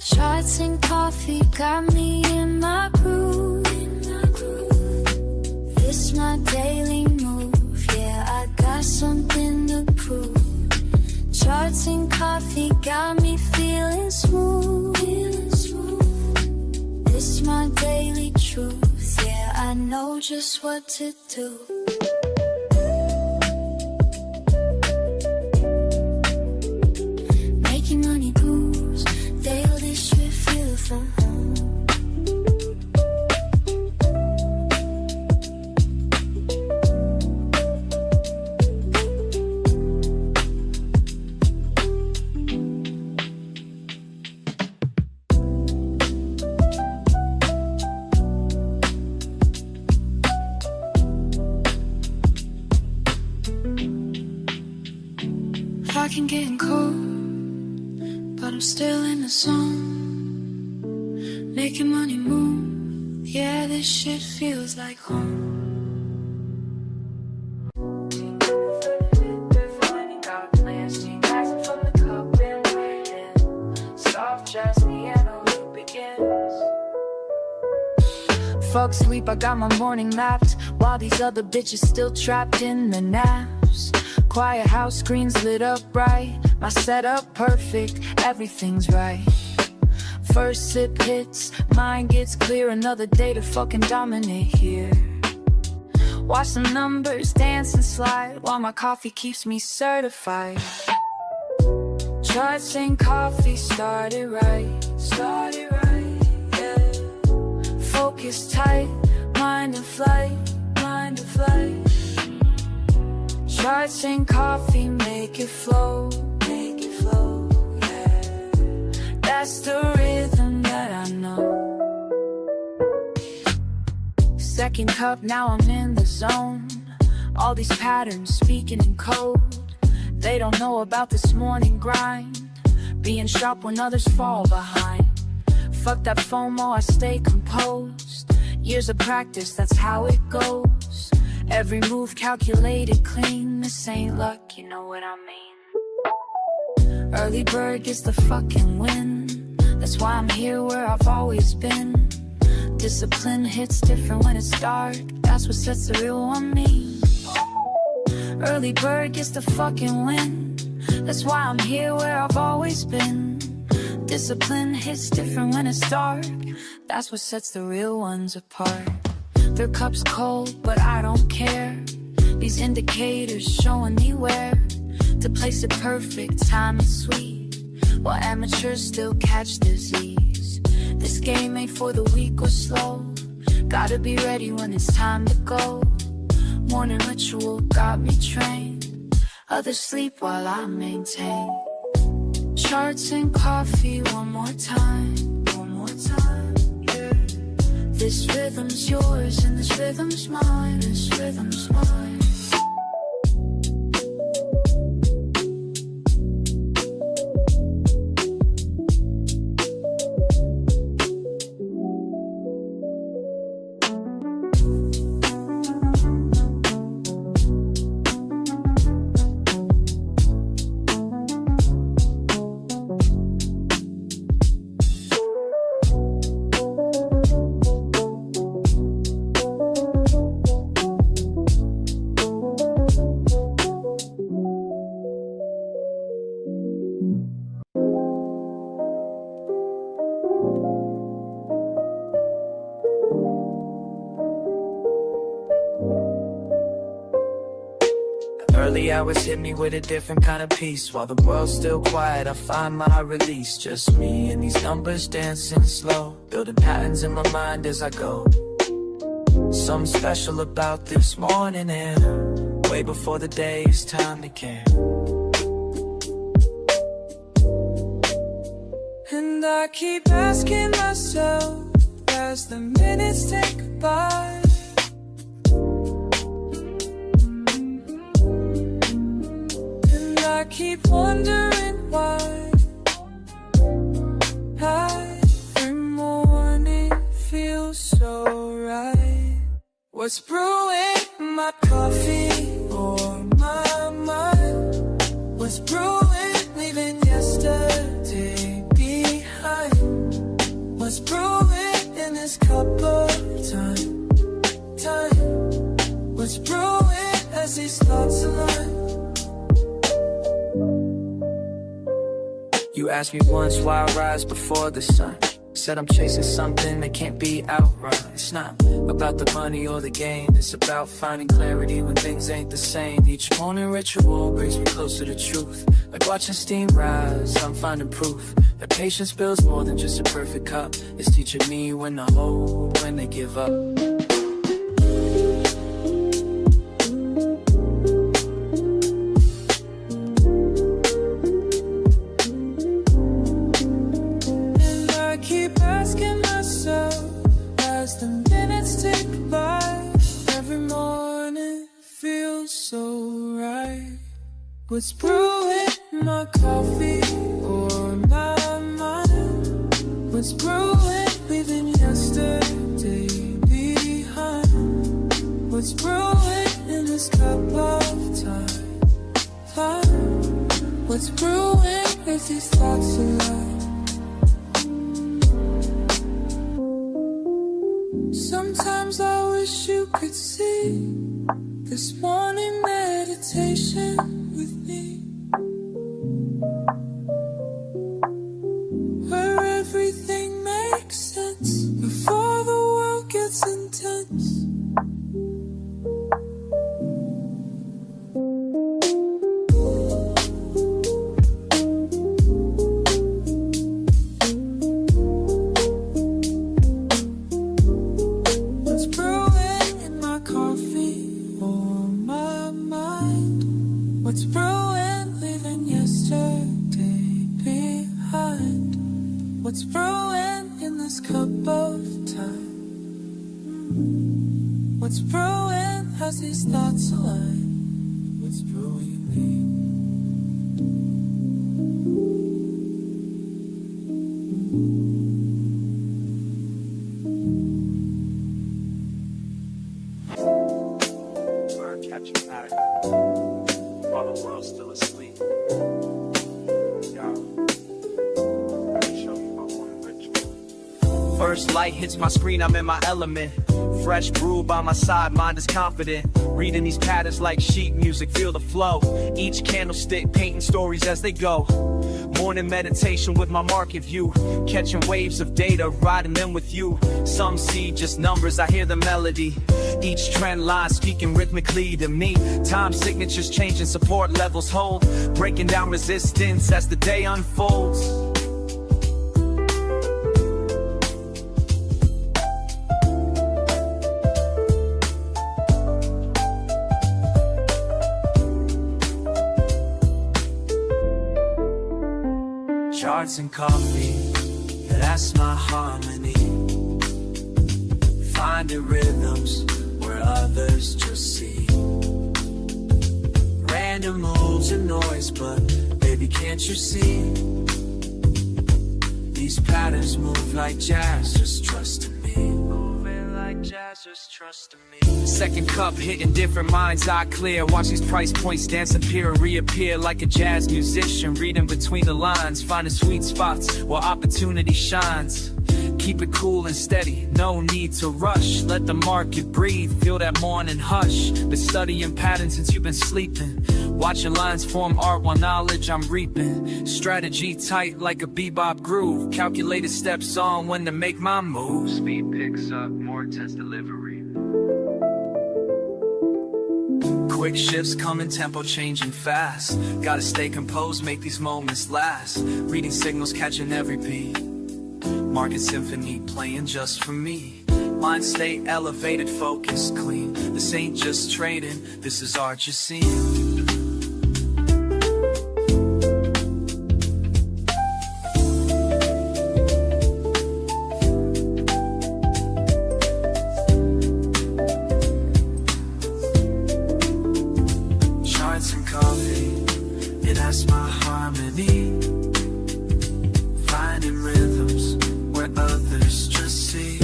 Shots and coffee got me in my groove. This my daily move, yeah, I got something to prove. Charts and coffee got me feeling smooth. This my daily truth, yeah, I know just what to do. Making money moves, daily shit feels like home. Fucking getting cold, but I'm still in the zone. Making money move, yeah, this shit feels like home. Fuck sleep, I got my morning napped, while these other bitches still trapped in the naps. Quiet house, screens lit up bright, my setup perfect, everything's right. First sip hits, mind gets clear, another day to fucking dominate here. Watch the numbers dance and slide, while my coffee keeps me certified. Charts and coffee started right, yeah. Focus tight, mind in flight, Charts and coffee make it flow, yeah. That's the rhythm that I know. Second cup, now I'm in the zone. All these patterns speaking in code. They don't know about this morning grind, being sharp when others fall behind. Fuck that FOMO, I stay composed. Years of practice, that's how it goes. Every move calculated clean, this ain't luck, you know what I mean. Early bird gets the fucking win, that's why I'm here where I've always been. Discipline hits different when it's dark, that's what sets the real one me. Early bird gets the fucking win, that's why I'm here where I've always been. Discipline hits different when it's dark, that's what sets the real ones apart. Their cup's cold, but I don't care. These indicators showing me where to place it perfect, time is sweet, while amateurs still catch disease. This game ain't for the weak or slow, gotta be ready when it's time to go. Morning ritual got me trained, others sleep while I maintain. Charts and coffee one more time, yeah. This rhythm's yours and this rhythm's mine, this rhythm's mine. Early hours hit me with a different kind of peace. While the world's still quiet, I find my release. Just me and these numbers dancing slow, building patterns in my mind as I go. Something special about this morning and way before the day is time to care. And I keep asking myself as the minutes tick by, and I keep wondering why every morning feels so right. What's brewing in my coffee or my mind? What's brewing leaving yesterday behind? What's brewing in this cup of time? What's brewing as these thoughts align? You asked me once why I rise before the sun. Said I'm chasing something that can't be outrun. It's not about the money or the gain. It's about finding clarity when things ain't the same. Each morning ritual brings me closer to truth. Like watching steam rise, I'm finding proof that patience builds more than just a perfect cup. It's teaching me when to hold, when to give up. What's brewing in my coffee or my mind? What's brewing, leaving yesterday behind? What's brewing in this cup of time? What's brewing if these thoughts align? Sometimes I wish you could see this morning meditation with me, where everything makes sense before the world gets intense. What's brewing in my coffee or my mind? What's brewing, leaving yesterday behind? What's brewing in this cup of time? What's brewing as these thoughts align? What's brewing in me? Catching back while the world's still asleep. First light hits my screen, I'm in my element. Fresh brew by my side, mind is confident. Reading these patterns like sheet music, feel the flow. Each candlestick painting stories as they go. Morning meditation with my market view. Catching waves of data, riding them with you. Some see just numbers, I hear the melody. Each trend line speaking rhythmically to me. Time signatures changing, support levels hold. Breaking down resistance as the day unfolds. Charts and coffee, that's my harmony. Finding rhythms where others just see. Random moves and noise, but baby, can't you see? These patterns move like jazz, just trust in me. Moving like jazz, just trust in me. Second cup hitting different minds, eye clear. Watch these price points dance, appear and reappear like a jazz musician. Reading between the lines, finding sweet spots where opportunity shines. Keep it cool and steady, no need to rush. Let the market breathe, feel that morning hush. Been studying patterns since you've been sleeping. Watching lines form art while knowledge I'm reaping. Strategy tight like a bebop groove. Calculated steps on when to make my move. Speed picks up, more intense delivery. Quick shifts coming, tempo changing fast. Gotta stay composed, make these moments last. Reading signals, catching every beat. Market symphony playing just for me. Mind state elevated, focused, clean. This ain't just trading, this is art you're seeing. Charts and coffee, yeah, that's my harmony. Finding rhythms where others just see.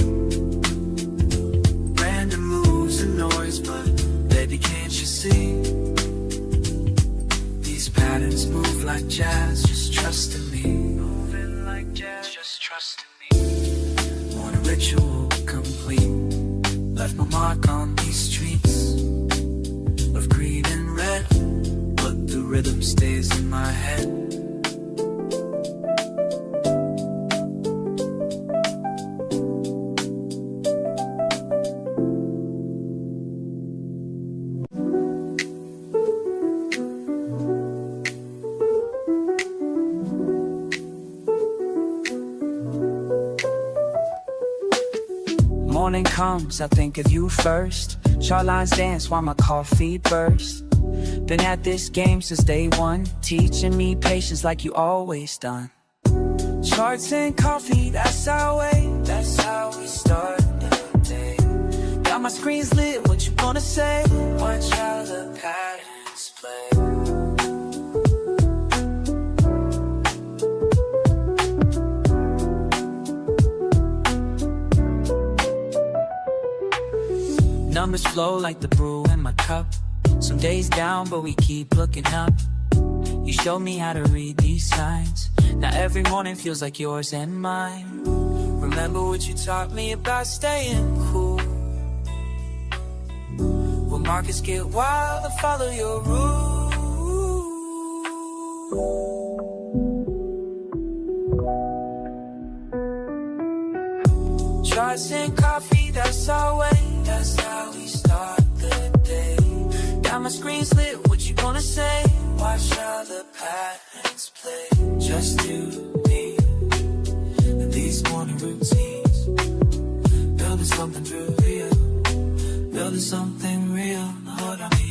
Random moves and noise, but baby, can't you see? ritual complete. Left my mark on these streets of green and red, but the rhythm stays in my head. Morning comes, I think of you first. Short lines dance while my coffee bursts. Been at this game since day one, teaching me patience like you always done. Charts and coffee, that's our way, that's how we start the day. Got my screens lit, what you gonna say? Watch how the patterns play. Numbers flow like the brew in my cup. Some days down, but we keep looking up. You showed me how to read these signs. Now every morning feels like yours and mine. Remember what you taught me about staying cool. When markets get wild, I follow your rules. Charts and coffee, that's our way. That's how we start the day. Got my screens lit, what you gonna say? Watch how the patterns play. Just you, me, and these morning routines. Building something true real. Building something real, Lord, I mean.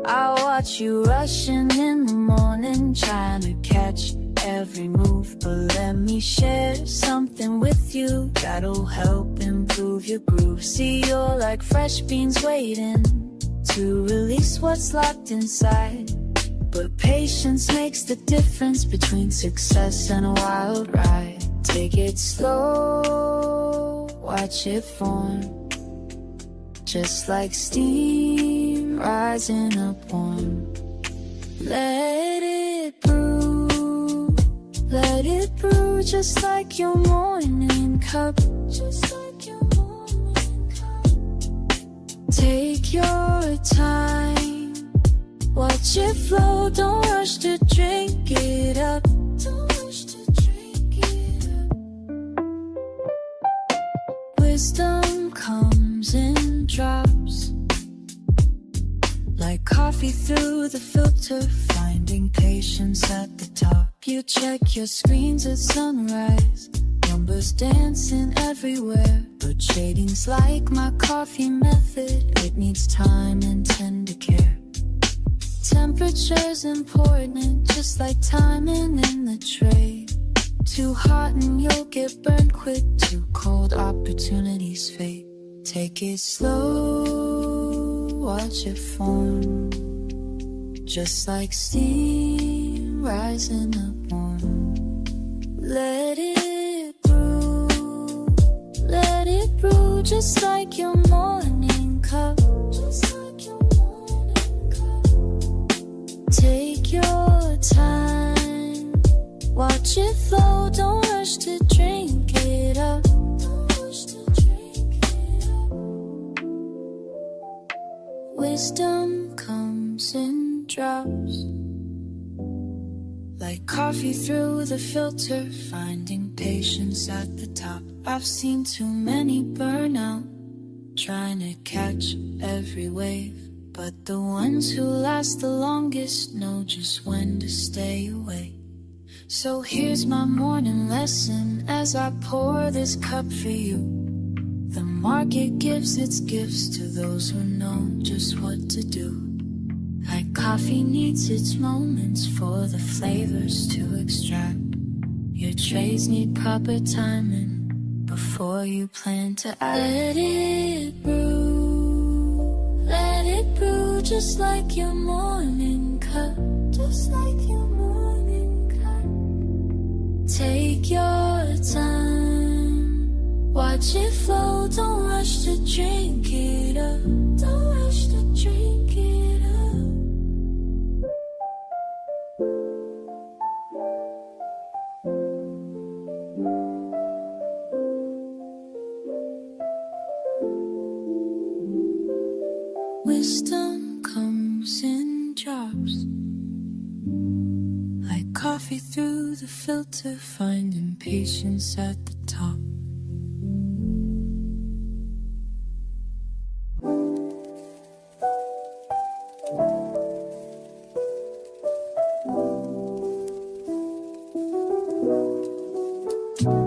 I watch you rushing in the morning, trying to catch every move. But let me share something with you that'll help improve your groove. See, you're like fresh beans waiting to release what's locked inside. But patience makes the difference between success and a wild ride. Take it slow, watch it form, just like steam rising up warm. Let it brew, just like your morning cup. Just like your morning cup. Take your time, watch it flow, don't rush to drink it up. Don't rush to drink it up. Wisdom comes in drops, like coffee through the filter, finding patience at the top. You check your screens at sunrise, numbers dancing everywhere. But trading's like my coffee method, it needs time and tender care. Temperature's important, just like timing in the trade. Too hot and you'll get burned quick, too cold opportunities fade. Take it slow, watch it form, just like steam rising up warm. Let it brew, just like your morning cup. Just like your morning cup. Take your time, watch it flow, don't rush to drink it up. Don't rush to drink it up. Wisdom comes in drops, like coffee through the filter, finding patience at the top. I've seen too many burn out, trying to catch every wave. But the ones who last the longest know just when to stay away. So here's my morning lesson as I pour this cup for you. The market gives its gifts to those who know just what to do. Like coffee needs its moments for the flavors to extract. Your trades need proper timing before you plan to act. Let it brew just like your morning cup. Just like your morning cup. Take your time, watch it flow, don't rush to drink it up. Don't rush to drink it up. Wisdom comes in drops, like coffee through the filter, finding patience at the top.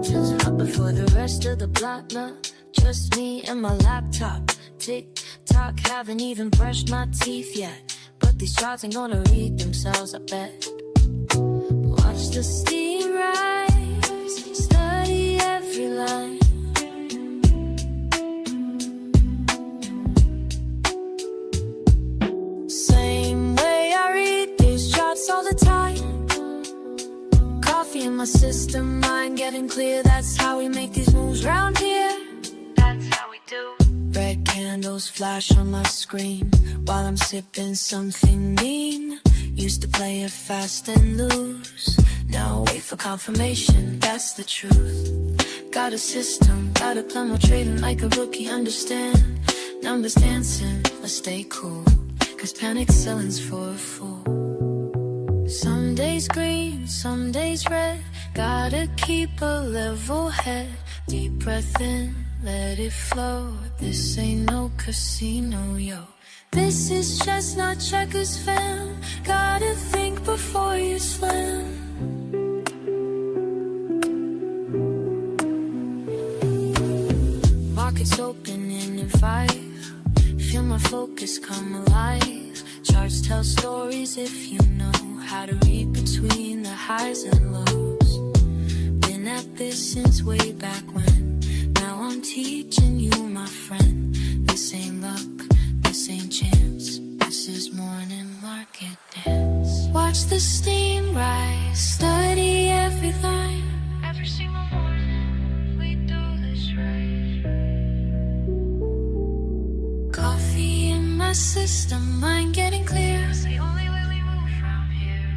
Just up before the rest of the block, nah. Just me and my laptop. Tick-tock, haven't even brushed my teeth yet, but these charts ain't gonna read themselves, I bet. Watch the steam rise, study every line. Same way I read these charts all the time. Coffee in my system, mind getting clear. That's how we make these moves round here. That's how we do. Red candles flash on my screen while I'm sipping something mean. Used to play it fast and lose, now wait for confirmation, that's the truth. Got a system, got a plan, I'm trading like a rookie, understand. Numbers dancing, let's stay cool, cause panic selling's for a fool. Some days green, some days red, gotta keep a level head. Deep breath in, let it flow, this ain't no casino, yo. This is just not checkers, fam. Gotta think before you slam. Markets opening in 5. Feel my focus come alive. Charts tell stories if you know how to read between the highs and lows. Been at this since way back when. Now I'm teaching you, my friend. This ain't luck, this ain't chance, this is morning market dance. Watch the steam rise, study every line. Every single morning, we do this right. Coffee in my system, mind getting clear. It's the only way we move from here.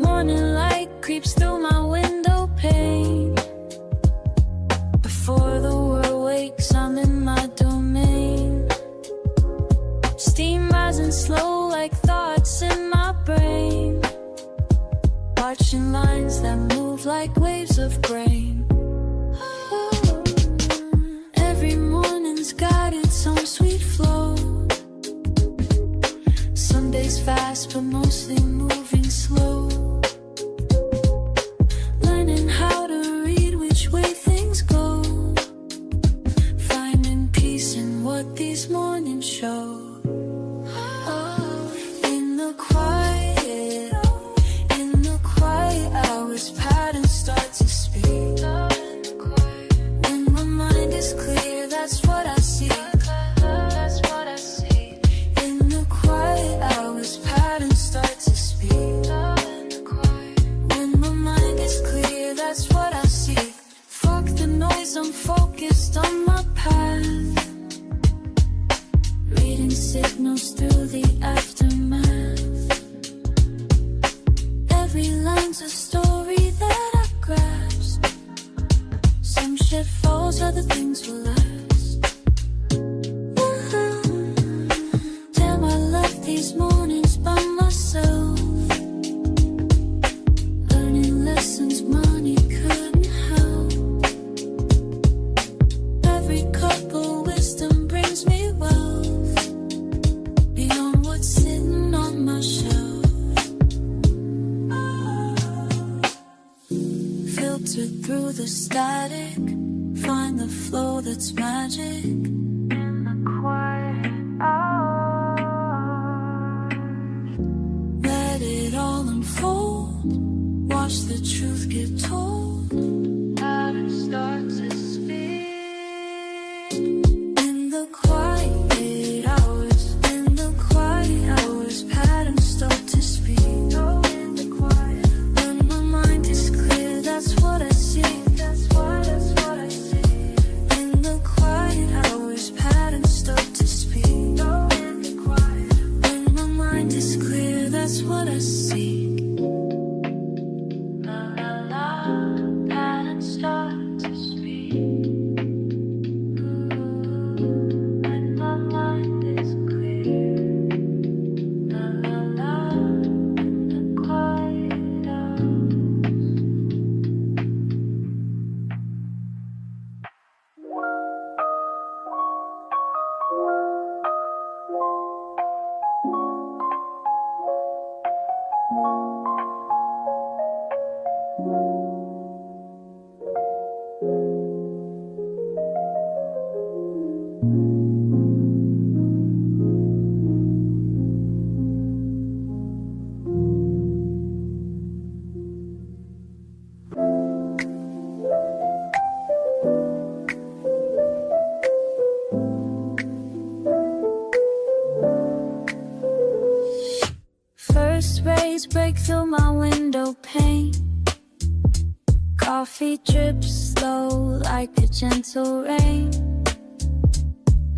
Morning light creeps through my window pane. Before the world wakes, I'm in my domain. Steam rising slow like thoughts in my brain. Watching lines that move like waves of grain. Every morning's got its own sweet flow. Some days fast, but mostly moving slow. Learning how to read which way things go. Finding peace in what these mornings show. In the quiet hours, patterns start to speak. When my mind is clear, that's what I see. In the quiet hours, patterns start to speak. When my mind is clear, that's what I see. Fuck the noise, I'm focused on my path. Reading signals through the aftermath. Every line's a story that I grasp. Some shit falls, other things will last. Damn, I love these mornings by myself. Learning lessons money couldn't help. Every cup of wisdom brings me wealth, beyond what's sitting on my shelf. Filter through the static, find the flow that's magic. In the quiet hours, let it all unfold. Watch the truth get told. Patterns start to speak. In the quiet hours, patterns start to speak. Oh, in the quiet. When my mind is clear, that's what I see. That's what I see. In the quiet hours, patterns start to speak. Oh, in the quiet. When my mind is clear, that's what I see. La la la, patterns start to speak. When my mind is clear. La la la, in the quiet hours. First rays break through my window pane. Coffee drips slow like a gentle rain.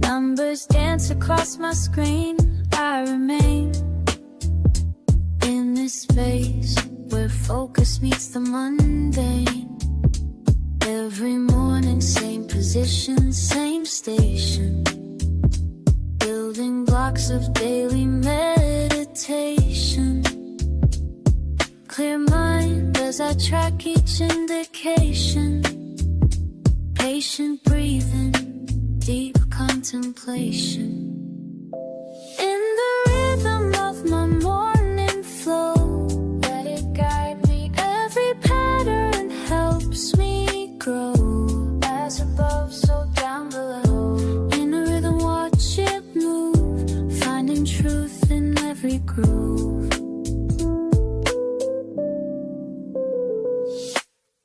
Numbers dance across my screen. I remain in this space where focus meets the mundane. Every morning, same position, same station. Building blocks of daily meditation. Clear mind as I track each indication. Patient breathing, deep contemplation. In the rhythm of my morning flow, let it guide me. Every pattern helps me grow. As above, so down below. In a rhythm, watch it move, finding truth in every groove.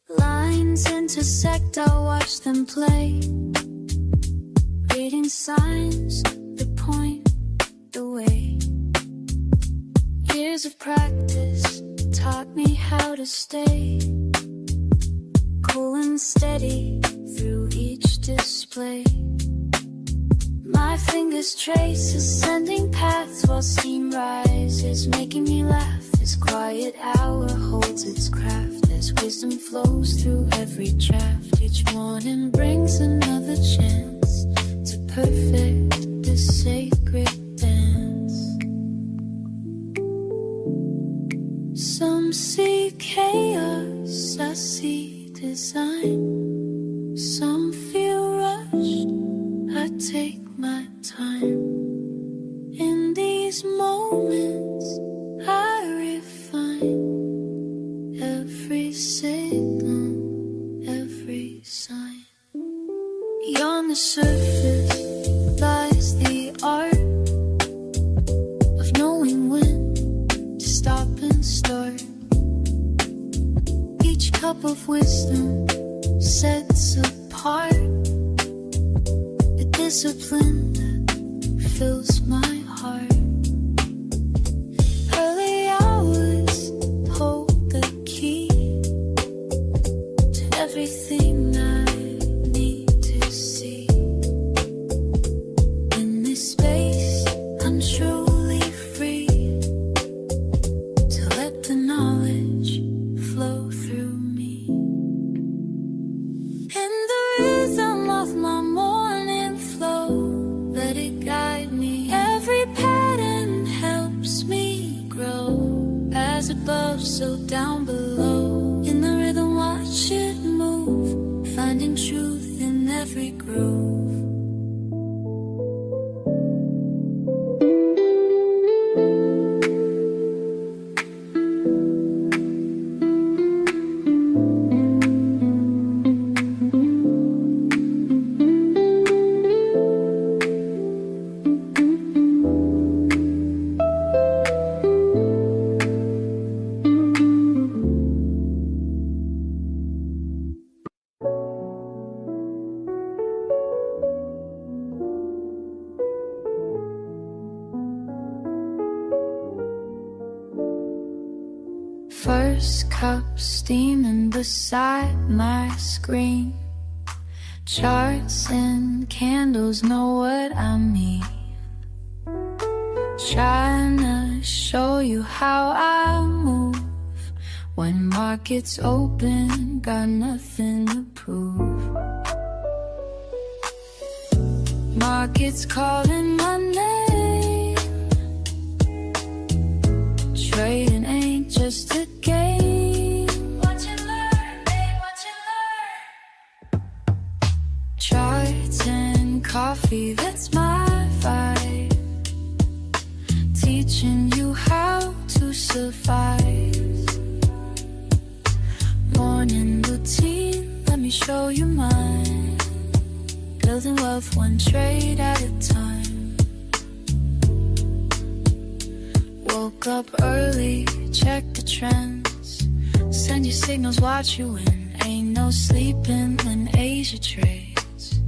Lines intersect, I'll watch them play. Reading signs that point the way. Years of practice taught me how to stay cool and steady through each display. My fingers trace ascending paths while steam rises, making me laugh. This quiet hour holds its craft as wisdom flows through every draft. Each morning brings another chance to perfect this sacred dance. Some see chaos, I see design. Some feel rushed, I take my time. In these moments every signal, every sign. Beyond the surface lies the art of knowing when to stop and start. Each cup of wisdom sets apart the discipline that fills my heart. Early hours hold the key to everything I need to see. In this space, I'm truly free to let the knowledge flow through me. In the rhythm of my morning flow, let it guide me. Every pattern helps me grow. As above, so down below. In the rhythm, watch it move, finding truth in every groove. First cup steaming beside my screen. Charts and candles know what I mean. Trying to show you how I move. When markets open, got nothing to prove. Markets calling my name. Trading ain't just a game. Watch and learn, babe, watch and learn. Charts and coffee, that's my vibe. Teaching you how to survive. Morning routine, let me show you mine. Building wealth one trade at a time. Woke up early, check the trends. Send your signals, watch you win. Ain't no sleeping when Asia trades.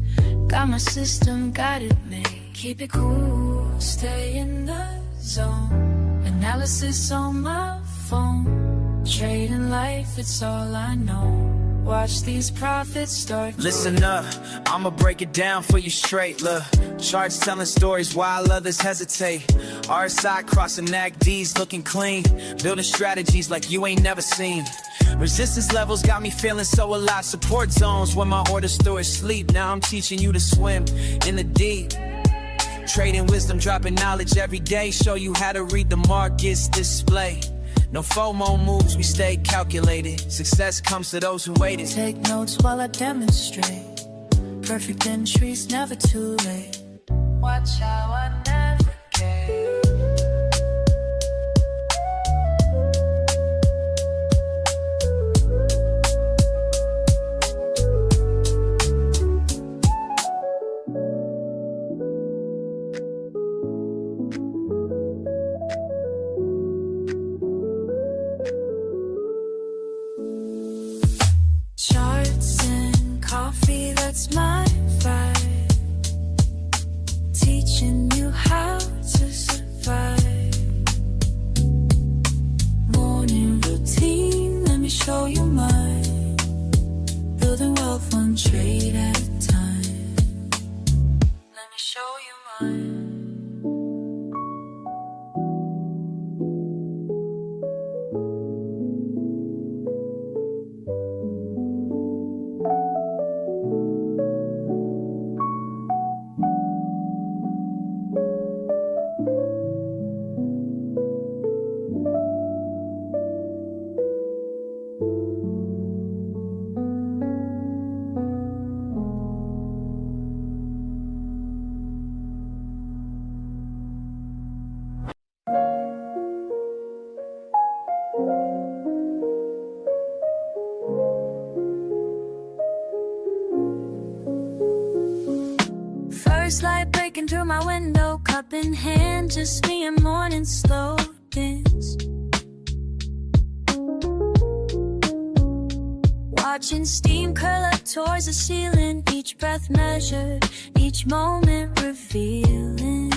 Got my system, got it made. Keep it cool, stay in the zone. Analysis on my phone. Trading life, it's all I know. Watch these profits start. Listen up, I'ma break it down for you straight. Look, charts telling stories while others hesitate. RSI crossing NACDs looking clean. Building strategies like you ain't never seen. Resistance levels got me feeling so alive. Support zones when my order stores sleep. Now I'm teaching you to swim in the deep. Trading wisdom, dropping knowledge every day. Show you how to read the markets display. No FOMO moves, we stay calculated. Success comes to those who waited. Take notes while I demonstrate. Perfect entries, never too late. Watch how I navigate. Charts and coffee, that's my vibe. Teaching you how to survive. Morning routine, let me show you mine. Building wealth one trade at a time. Let me show you mine. First light breaking through my window, cup in hand, just me and morning slow dance. Watching steam curl up towards the ceiling, each breath measured, each moment revealing.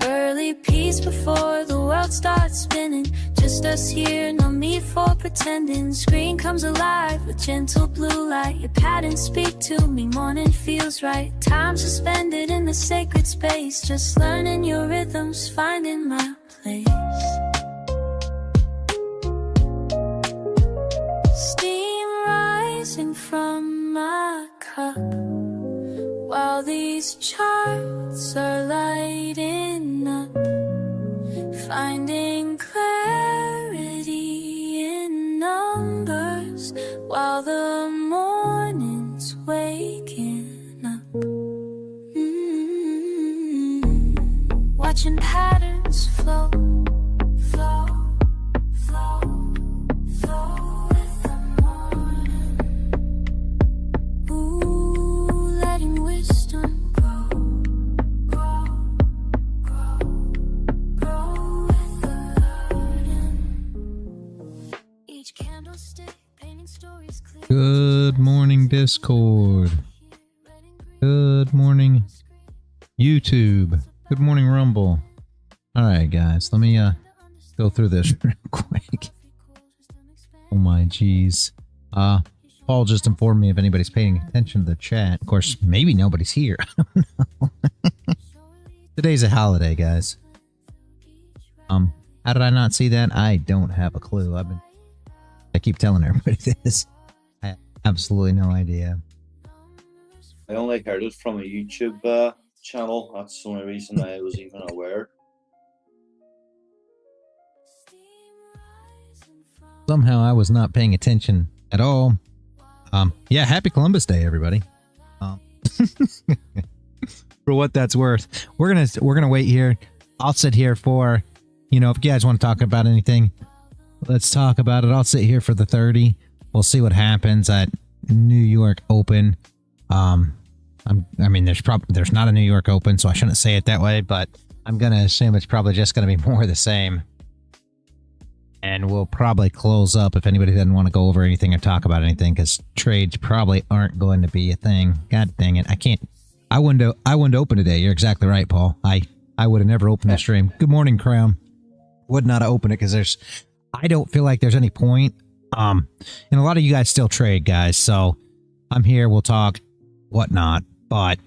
Early peace before the world starts spinning, just us here, no need for pretending. Screen comes alive with gentle blue light, your patterns speak to me, morning feels right. Time suspended in the sacred space, just learning your rhythms, finding my place. Steam rising from my cup, while these charts are lighting up, finding clarity in numbers, while the morning's waking up. Watching patterns flow, flow, flow, flow with the morning. Ooh, letting wisdom grow, grow, grow, grow with the learning. Each candlestick painting stories clear. Good morning, Discord. Good morning, YouTube. Good morning, Rumble. All right, guys, let me go through this real quick. Oh my geez. Paul just informed me if anybody's paying attention to the chat. Of course, maybe nobody's here. I don't know. Today's a holiday, guys. How did I not see that? I don't have a clue. I keep telling everybody this. I have absolutely no idea. I only heard it from a YouTube channel. That's the only reason I was even aware. Somehow I was not paying attention at all. Yeah, happy Columbus Day, everybody. For what that's worth, we're gonna wait here. I'll sit here for, if you guys want to talk about anything, let's talk about it. I'll sit here for the 30. We'll see what happens at New York Open. I mean, there's not a New York Open, so I shouldn't say it that way, but I'm gonna assume it's probably just gonna be more of the same. And we'll probably close up if anybody doesn't want to go over anything or talk about anything, because trades probably aren't going to be a thing. God dang it. I wouldn't open today. You're exactly right, Paul. I would have never opened this stream. Good morning, Crown. Would not have opened it because I don't feel like there's any point. And a lot of you guys still trade, guys. So I'm here. We'll talk, whatnot. But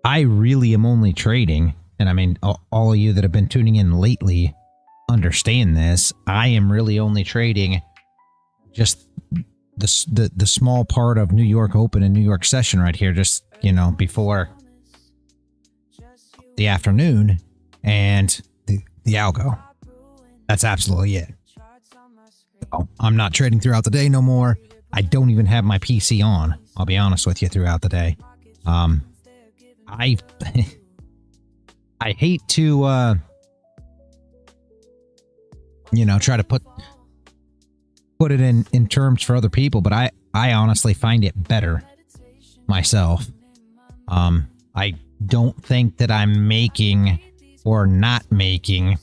I really am only trading. And I mean, all of you that have been tuning in lately understand this. I am really only trading just the small part of New York Open and New York Session right here, just before the afternoon, and the algo. That's absolutely it. I'm not trading throughout the day no more. I don't even have my PC on, I'll be honest with you, throughout the day. I hate to try to put it in terms for other people, but I honestly find it better myself. I don't think that I'm making or not making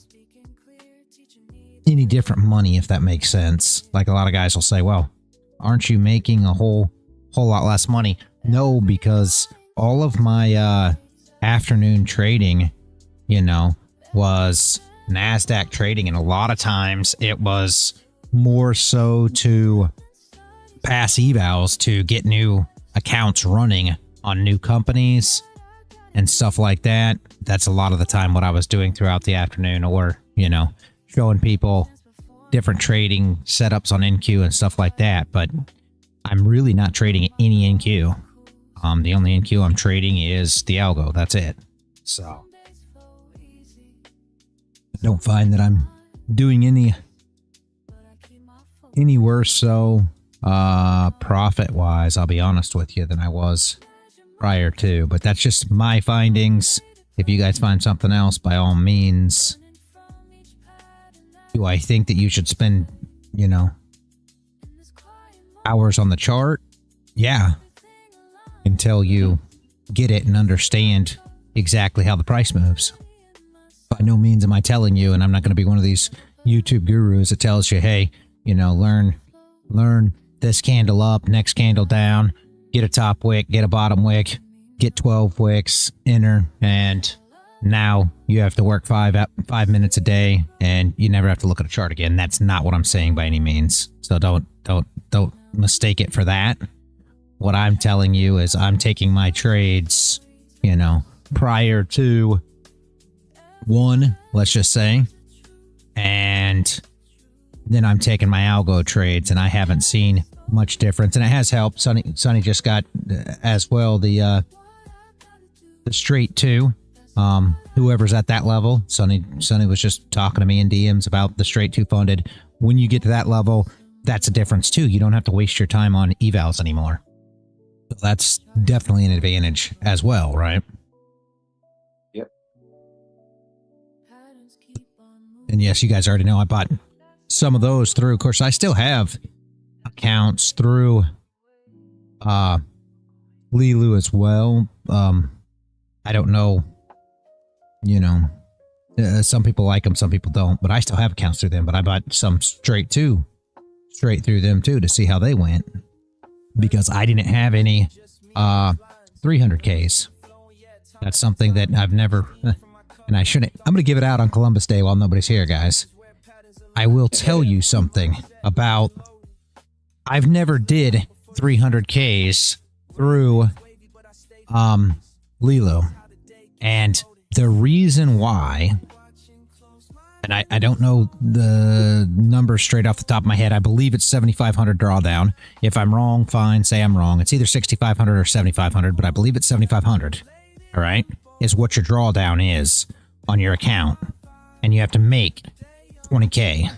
any different money, if that makes sense. Like a lot of guys will say, well, aren't you making a whole lot less money? No, because all of my afternoon trading, was Nasdaq trading, and a lot of times it was more so to pass evals to get new accounts running on new companies and stuff like that. That's a lot of the time what I was doing throughout the afternoon, or showing people different trading setups on NQ and stuff like that. But I'm really not trading any NQ. The only NQ I'm trading is the algo. That's it. So I don't find that I'm doing any worse so profit wise, I'll be honest with you, than I was prior to. But that's just my findings. If you guys find something else, by all means. Do I think that you should spend, hours on the chart? Yeah. until you get it and understand exactly how the price moves. By no means am I telling you, and I'm not going to be one of these YouTube gurus that tells you, hey, you know, learn this candle up, next candle down, get a top wick, get a bottom wick, get 12 wicks, enter, and now you have to work 5 minutes a day, and you never have to look at a chart again. That's not what I'm saying by any means. So don't mistake it for that. What I'm telling you is I'm taking my trades, you know, prior to 1, let's just say, and then I'm taking my algo trades, and I haven't seen much difference, and it has helped. Sonny just got as well the straight 2. Whoever's at that level, Sonny was just talking to me in DMs about the straight 2 funded. When you get to that level, that's a difference too. You don't have to waste your time on evals anymore. So that's definitely an advantage as well, right? Yep. And yes, you guys already know I bought some of those through. Of course, I still have accounts through Leeloo as well. I don't know, you know, some people like them, some people don't, but I still have accounts through them. But I bought some straight through them too to see how they went, because I didn't have any 300Ks. That's something that I've never, and I shouldn't. I'm going to give it out on Columbus Day while nobody's here, guys. I will tell you something about, I've never did 300Ks through Leeloo. And the reason why, and I don't know the number straight off the top of my head. I believe it's 7,500 drawdown. If I'm wrong, fine, say I'm wrong. It's either 6,500 or 7,500, but I believe it's 7,500. All right, is what your drawdown is on your account, and you have to make 20K.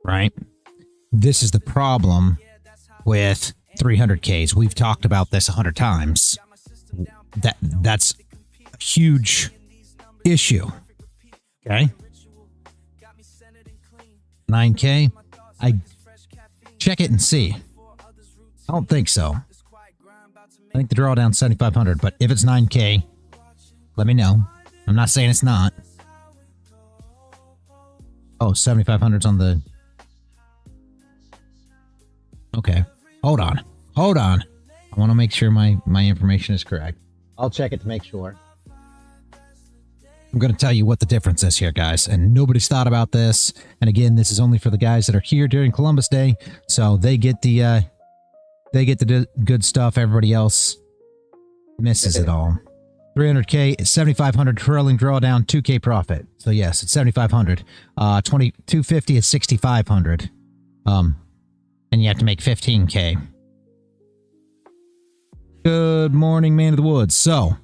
Right? This is the problem with 300Ks. We've talked about this 100 times. That's a huge issue. Okay? 9K? I check it and see. I don't think so. I think the drawdown's 7,500, but if it's 9K, let me know. I'm not saying it's not. Oh, 7,500's on the... Okay. Hold on. I want to make sure my information is correct. I'll check it to make sure. I'm going to tell you what the difference is here, guys. And nobody's thought about this. And again, this is only for the guys that are here during Columbus Day. So they get the good stuff. Everybody else misses it all. 300K, 7,500 trailing drawdown, 2K profit. So yes, it's 7,500. 250 is 6,500. And you have to make 15K. Good morning, man of the woods. So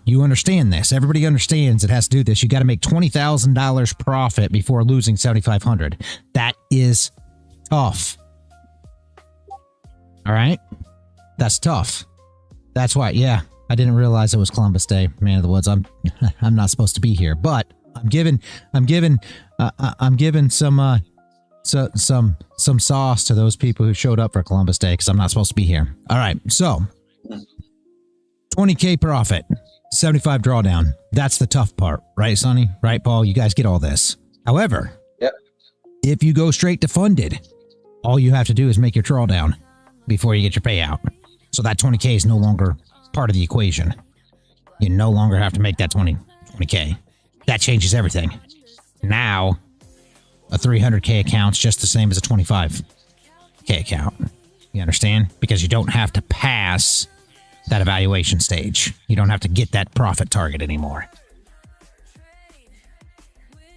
you understand this. Everybody understands it has to do this. You got to make $20,000 profit before losing 7,500. That is tough. All right? That's tough. That's why, yeah, I didn't realize it was Columbus Day, man of the woods. I'm not supposed to be here, but I'm giving some sauce to those people who showed up for Columbus Day, because I'm not supposed to be here. All right, so 20K profit, 75 drawdown. That's the tough part, right, Sonny? Right, Paul? You guys get all this. However, yep. If you go straight to funded, all you have to do is make your drawdown before you get your payout. So that 20K is no longer part of the equation. You no longer have to make that 20K. That changes everything. Now, a 300K account's just the same as a 25K account. You understand? Because you don't have to pass that evaluation stage. You don't have to get that profit target anymore.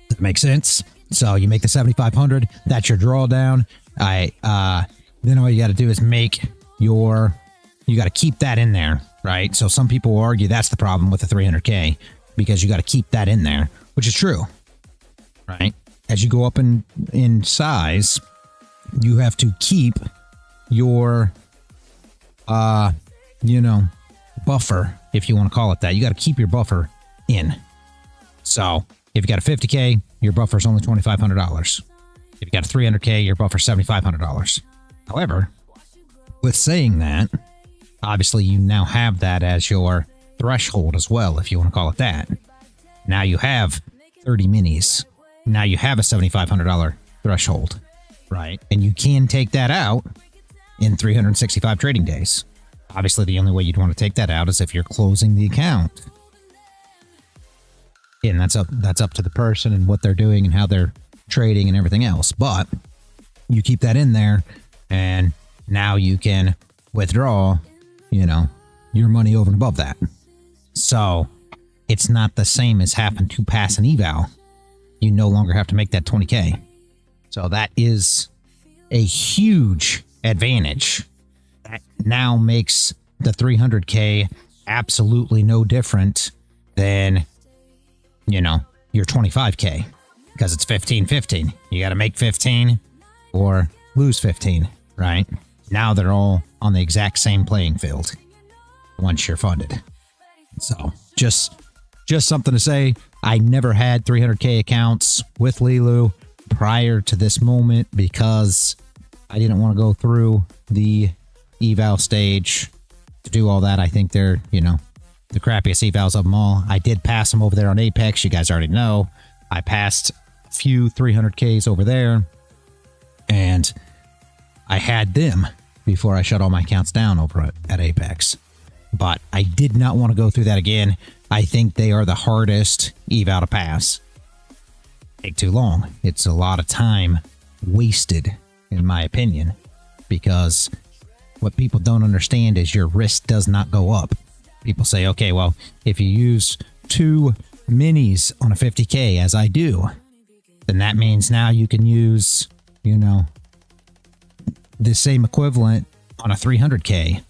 Does that make sense? So you make the 7,500. That's your drawdown. Then all you got to do is make your... You got to keep that in there, right? So some people will argue that's the problem with the 300K, because you got to keep that in there, which is true, right? As you go up in size, you have to keep your, buffer, if you want to call it that. You got to keep your buffer in. So if you got a 50K, your buffer is only $2,500. If you got a 300K, your buffer is $7,500. However, with saying that, Obviously, you now have that as your threshold as well, if you want to call it that. Now you have 30 minis. Now you have a $7,500 threshold, right? And you can take that out in 365 trading days. Obviously, the only way you'd want to take that out is if you're closing the account. And that's up to the person and what they're doing and how they're trading and everything else. But you keep that in there, and now you can withdraw, you know, your money over and above that. So it's not the same as having to pass an eval. You no longer have to make that 20K. So that is a huge advantage. That now makes the 300K absolutely no different than, you know, your 25K, because it's 15-15. You got to make 15 or lose 15, right? Now they're all on the exact same playing field once you're funded. So just something to say. I never had 300K accounts with Leeloo prior to this moment because I didn't want to go through the eval stage to do all that. I think they're, you know, the crappiest evals of them all. I did pass them over there on Apex. You guys already know. I passed a few 300Ks over there, and I had them before I shut all my accounts down over at Apex. But I did not want to go through that again. I think they are the hardest eval to pass. Take too long. It's a lot of time wasted, in my opinion, because what people don't understand is your risk does not go up. People say, okay, well, if you use 2 minis on a 50K, as I do, then that means now you can use, you know, the same equivalent on a 300K.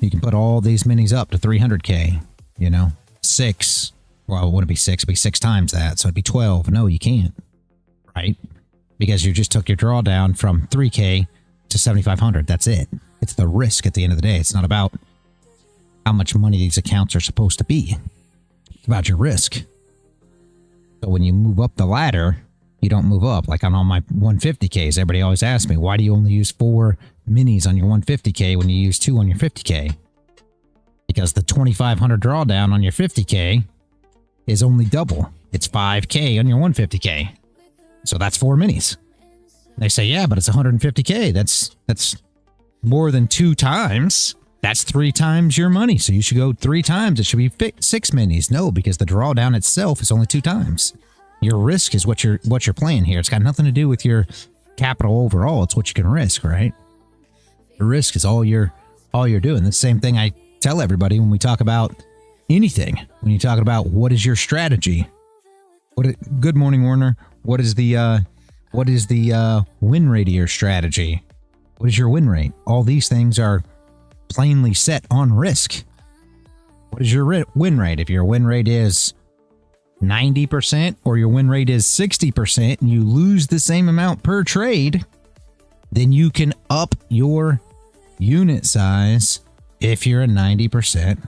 You can put all these minis up to 300K, you know, 6. Well, it wouldn't be 6, it'd be 6 times that. So it'd be 12. No, you can't, right? Because you just took your drawdown from 3K to 7,500. That's it. It's the risk at the end of the day. It's not about how much money these accounts are supposed to be. It's about your risk. So when you move up the ladder, you don't move up. Like on all my 150Ks, everybody always asks me, why do you only use 4 minis on your 150K when you use 2 on your 50K? Because the 2,500 drawdown on your 50K is only double. It's 5K on your 150K. So that's 4 minis. They say, yeah, but it's 150K. That's more than 2 times. That's 3 times your money. So you should go 3 times. It should be 6 minis. No, because the drawdown itself is only 2 times. Your risk is what you're playing here. It's got nothing to do with your capital overall. It's what you can risk, right? The risk is all you're doing. The same thing I tell everybody when we talk about anything. When you talk about what is your strategy? Good morning, Warner. What is the win rate of your strategy? What is your win rate? All these things are plainly set on risk. What is your win rate? If your win rate is 90% or your win rate is 60% and you lose the same amount per trade, then you can up your unit size if you're a 90%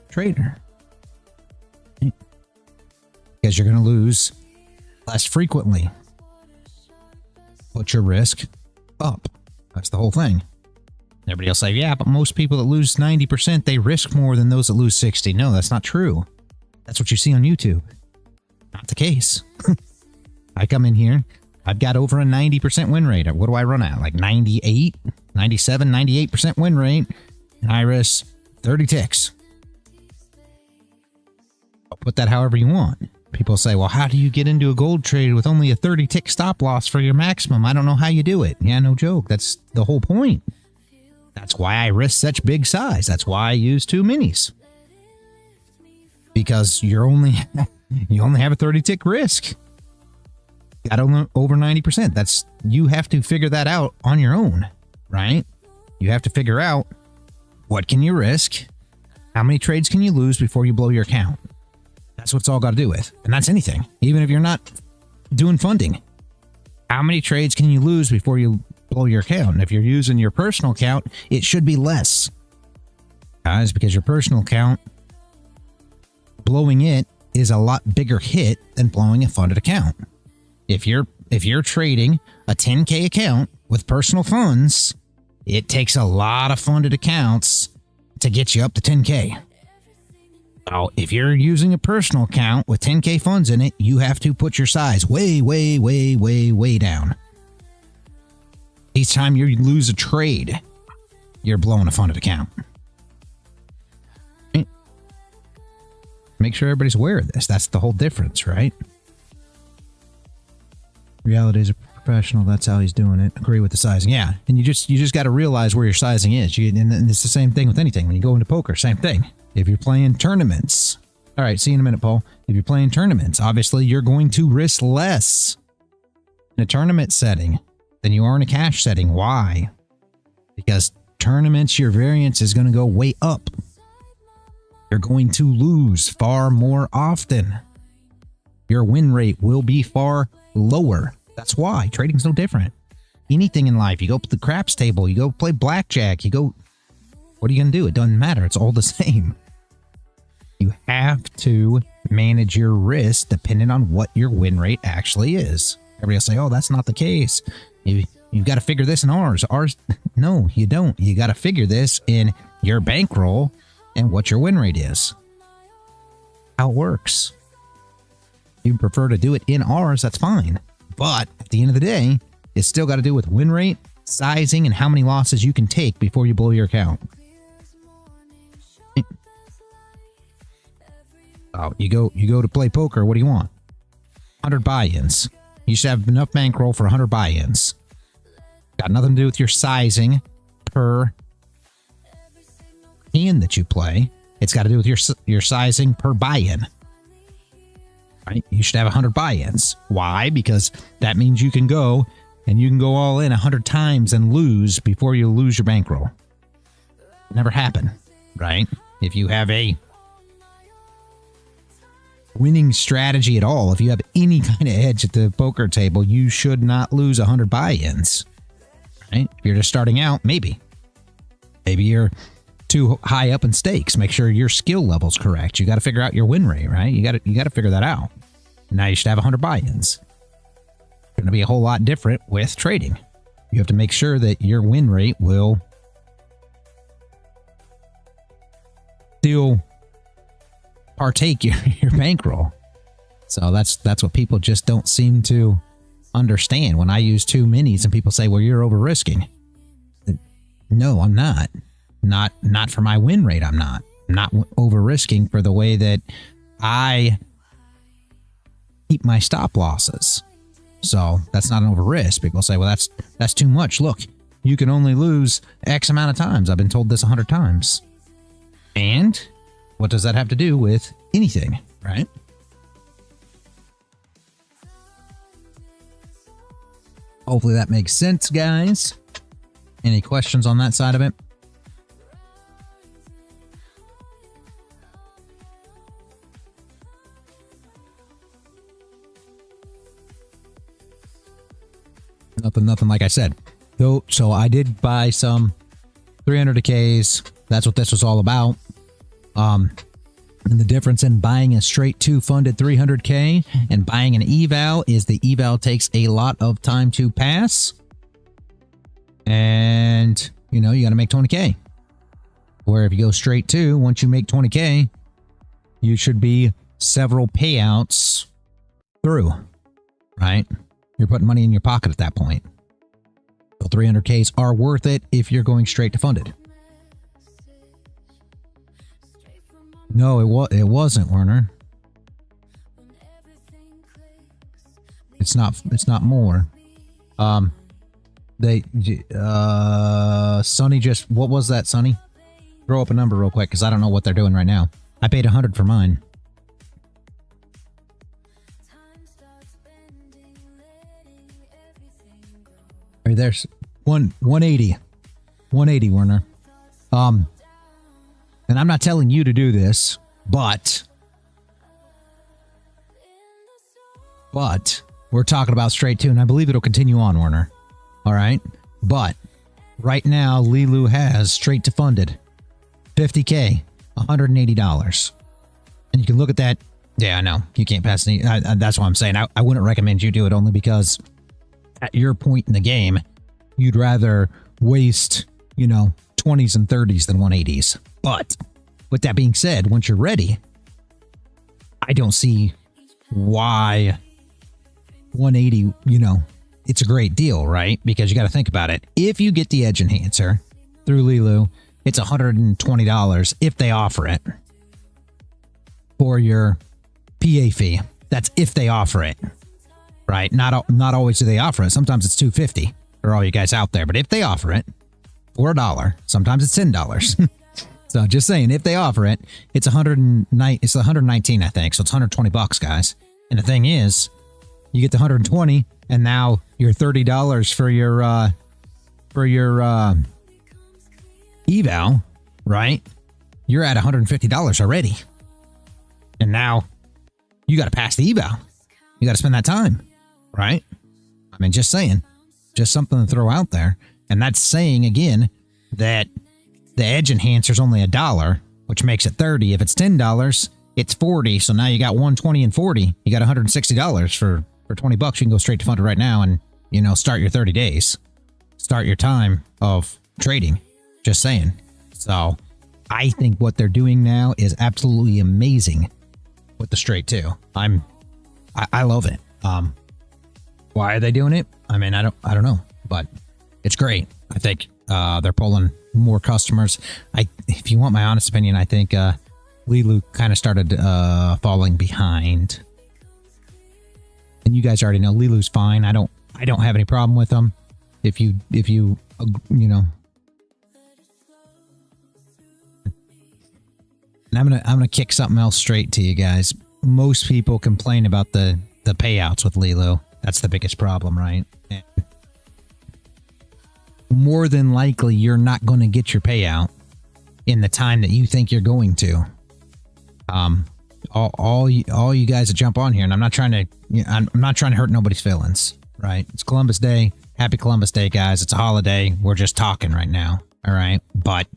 trader. Because you're going to lose less frequently. Put your risk up. That's the whole thing. Everybody will say, yeah, but most people that lose 90%, they risk more than those that lose 60. No, that's not true. That's what you see on YouTube. Not the case. I come in here, I've got over a 90% win rate. What do I run at? Like 98, 97, 98% win rate. And I risk 30 ticks. I'll put that however you want. People say, well, how do you get into a gold trade with only a 30 tick stop loss for your maximum? I don't know how you do it. Yeah, no joke. That's the whole point. That's why I risk such big size. That's why I use 2 minis. Because you only have a 30 tick risk. Got over 90%. That's, you have to figure that out on your own, right? You have to figure out what can you risk, how many trades can you lose before you blow your account. That's what it's all got to do with. And that's anything. Even if you're not doing funding. How many trades can you lose before you blow your account? And if you're using your personal account, it should be less. Guys, because your personal account, blowing it is a lot bigger hit than blowing a funded account. If you're trading a 10K account with personal funds, it takes a lot of funded accounts to get you up to 10K. So if you're using a personal account with 10K funds in it, you have to put your size way, way, way, way, way down. Each time you lose a trade, you're blowing a funded account. Right? Make sure everybody's aware of this. That's the whole difference, right? Reality is a professional. That's how he's doing it. Agree with the sizing. Yeah. And you just got to realize where your sizing is. And it's the same thing with anything. When you go into poker, same thing. If you're playing tournaments. All right. See you in a minute, Paul. If you're playing tournaments, obviously you're going to risk less in a tournament setting than you are in a cash setting. Why? Because tournaments, your variance is going to go way up. You're going to lose far more often. Your win rate will be far lower. That's why trading's no different. Anything in life, you go to the craps table, you go play blackjack, you go, what are you going to do? It doesn't matter. It's all the same. You have to manage your risk depending on what your win rate actually is. Everybody will say, oh, that's not the case. You've got to figure this in ours. No, you don't. You got to figure this in your bankroll and what your win rate is. How it works. You prefer to do it in ours, that's fine. But at the end of the day, it's still got to do with win rate, sizing, and how many losses you can take before you blow your account. Oh, you go to play poker, what do you want? 100 buy-ins. You should have enough bankroll for 100 buy-ins. Got nothing to do with your sizing per hand that you play. It's got to do with your sizing per buy-in. Right? You should have 100 buy-ins. Why? Because that means you can go all in 100 times and lose before you lose your bankroll. Never happen, right? If you have a winning strategy at all, if you have any kind of edge at the poker table, you should not lose 100 buy-ins. Right? If you're just starting out, maybe you're too high up in stakes. Make sure your skill level's correct. You got to figure out your win rate, right? You got to figure that out. Now you should have 100 buy-ins. It's going to be a whole lot different with trading. You have to make sure that your win rate will still partake your bankroll. So that's what people just don't seem to understand. When I use two minis and people say, well, you're over risking. No, I'm not. Not for my win rate. I'm not over risking for the way that I keep my stop losses. So that's not an over risk. People say, well, that's too much. Look, you can only lose X amount of times. I've been told this 100 times. And what does that have to do with anything, right? Hopefully that makes sense, guys. Any questions on that side of it? Nothing like I said. So I did buy some 300Ks. That's what this was all about. And the difference in buying a straight 2 funded 300K and buying an eval is the eval takes a lot of time to pass. And, you got to make 20K. Where if you go straight 2, once you make 20K, you should be several payouts through, right? You're putting money in your pocket at that point. So 300Ks are worth it if you're going straight to funded. No, it wasn't, Werner. It's not more. Sonny just, what was that, Sonny? Throw up a number real quick because I don't know what they're doing right now. I paid 100 for mine. Right, there's 180. 180, Werner. And I'm not telling you to do this, but we're talking about straight 2, and I believe it'll continue on, Werner. All right? But right now, Leeloo has straight to funded 50K, $180. And you can look at that. Yeah, I know. You can't pass any. That's what I'm saying. I wouldn't recommend you do it only because at your point in the game, you'd rather waste, 20s and 30s than 180s. But with that being said, once you're ready, I don't see why 180, it's a great deal, right? Because you got to think about it. If you get the edge enhancer through Leeloo, it's $120 if they offer it for your PA fee. That's if they offer it, right? Not always do they offer it. Sometimes it's $250 for all you guys out there. But if they offer it for $1, sometimes it's $10. So just saying, if they offer it, it's $119, I think. So it's $120, guys. And the thing is, you get the $120, and now your $30 for your eval, right? You're at $150 already. And now you got to pass the eval. You got to spend that time, right? I mean, just saying, just something to throw out there. And that's saying again that the edge enhancer is only $1, which makes it $30. If it's $10, it's $40. So now you got $120 and $40. You got $160 for $20. You can go straight to Funded right now and, start your 30 days. Start your time of trading. Just saying. So I think what they're doing now is absolutely amazing with the straight too. I love it. Why are they doing it? I mean, I don't know, but it's great. I think they're pulling more customers. If you want my honest opinion, I think Leeloo kind of started falling behind. And you guys already know Leeloo's fine. I don't have any problem with them. If you And I'm gonna kick something else straight to you guys. Most people complain about the payouts with Leeloo. That's the biggest problem, right? And more than likely, you're not going to get your payout in the time that you think you're going to. All you guys that jump on here, and I'm not trying to hurt nobody's feelings, right? It's Columbus Day. Happy Columbus Day, guys. It's a holiday. We're just talking right now, all right? But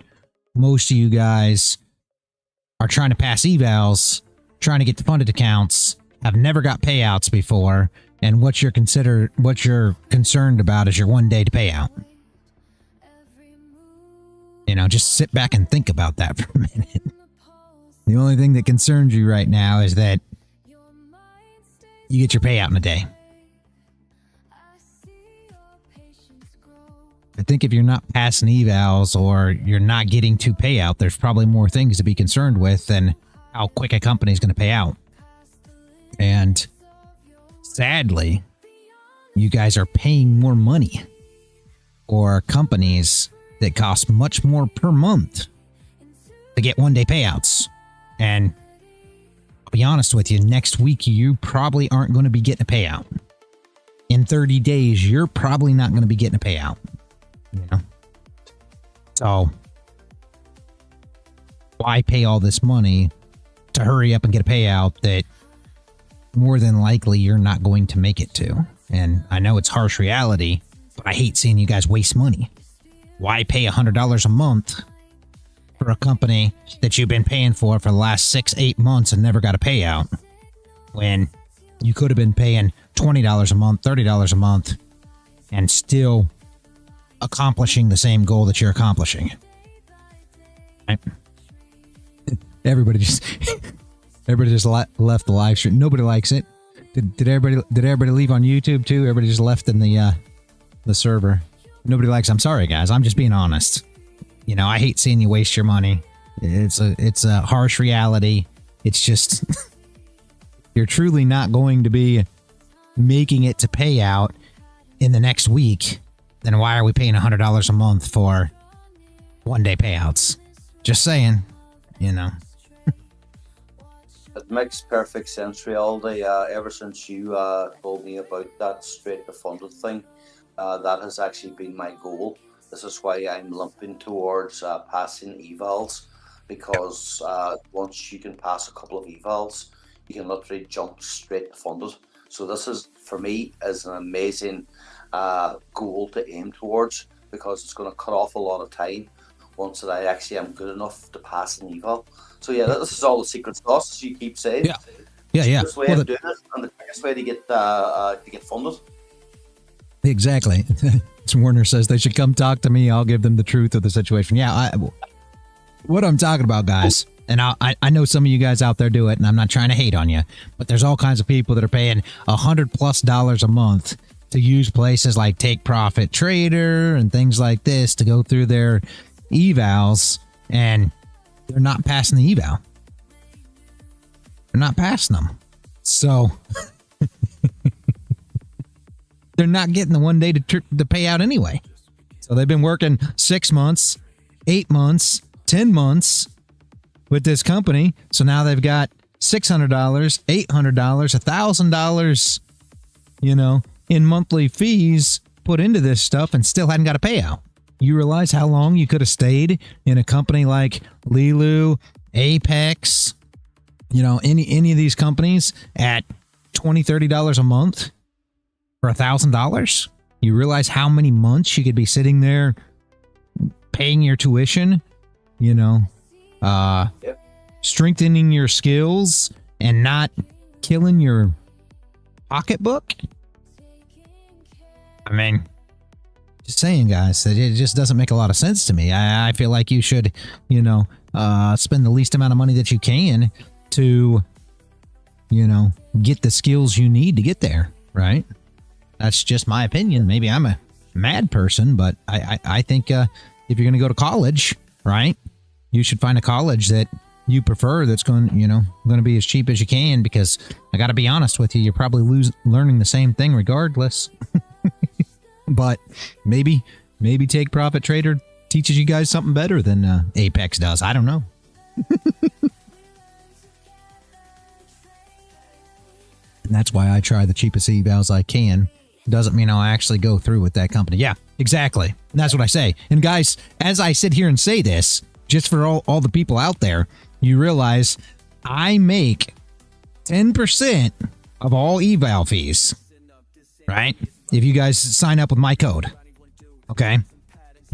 most of you guys are trying to pass evals, trying to get the funded accounts, have never got payouts before, and what you're concerned about is your 1 day to payout. Just sit back and think about that for a minute. The only thing that concerns you right now is that you get your payout in a day. I think if you're not passing evals or you're not getting to payout, there's probably more things to be concerned with than how quick a company is going to pay out. And sadly, you guys are paying more money for companies that cost much more per month to get 1 day payouts. And I'll be honest with you, next week you probably aren't going to be getting a payout. In 30 days, you're probably not going to be getting a payout. So why pay all this money to hurry up and get a payout that more than likely you're not going to make it to? And I know it's harsh reality, but I hate seeing you guys waste money. Why pay $100 a month for a company that you've been paying for the last 6-8 months and never got a payout, when you could have been paying $20 a month, $30 a month, and still accomplishing the same goal that you're accomplishing? Right? Everybody just left the live stream. Nobody likes it. Did everybody leave on YouTube too? Everybody just left in the server. Nobody likes it. I'm sorry, guys. I'm just being honest. I hate seeing you waste your money. It's a harsh reality. It's just you're truly not going to be making it to payout in the next week. Then why are we paying $100 a month for 1 day payouts? Just saying, It makes perfect sense, Reality. Ever since you told me about that straight to funded thing, that has actually been my goal. This is why I'm lumping towards passing evals, because once you can pass a couple of evals, you can literally jump straight to funded. So this is, for me, is an amazing goal to aim towards, because it's going to cut off a lot of time once that I actually am good enough to pass an eval. So yeah, this is all the secret sauce, as you keep saying. Yeah. The quickest way of doing it, and the quickest way to get funded. Exactly. Warner says they should come talk to me. I'll give them the truth of the situation. Yeah, what I'm talking about, guys, and I know some of you guys out there do it, and I'm not trying to hate on you, but there's all kinds of people that are paying $100+ a month to use places like TickTickTrader and things like this to go through their evals, and they're not passing the eval. They're not passing them. So they're not getting the 1 day to pay out anyway. So they've been working 6 months, 8 months, 10 months with this company. So now they've got $600, $800, $1,000, you know, in monthly fees put into this stuff and still hadn't got a payout. You realize how long you could have stayed in a company like Leeloo, Apex, you know, any of these companies at $20, $30 a month for $1,000? You realize how many months you could be sitting there paying your tuition, you know, strengthening your skills and not killing your pocketbook? I mean, just saying, guys, it just doesn't make a lot of sense to me. I feel like you should, you know, spend the least amount of money that you can to, you know, get the skills you need to get there, right? That's just my opinion. Maybe I'm a mad person, but I think if you're going to go to college, right, you should find a college that you prefer that's going, you know, going to be as cheap as you can, because I got to be honest with you, you're probably learning the same thing regardless. But maybe Take Profit Trader teaches you guys something better than Apex does. I don't know. And that's why I try the cheapest evals I can. Doesn't mean I'll actually go through with that company. Yeah, exactly. And that's what I say. And guys, as I sit here and say this, just for all the people out there, you realize I make 10% of all eval fees, right? If you guys sign up with my code. Okay?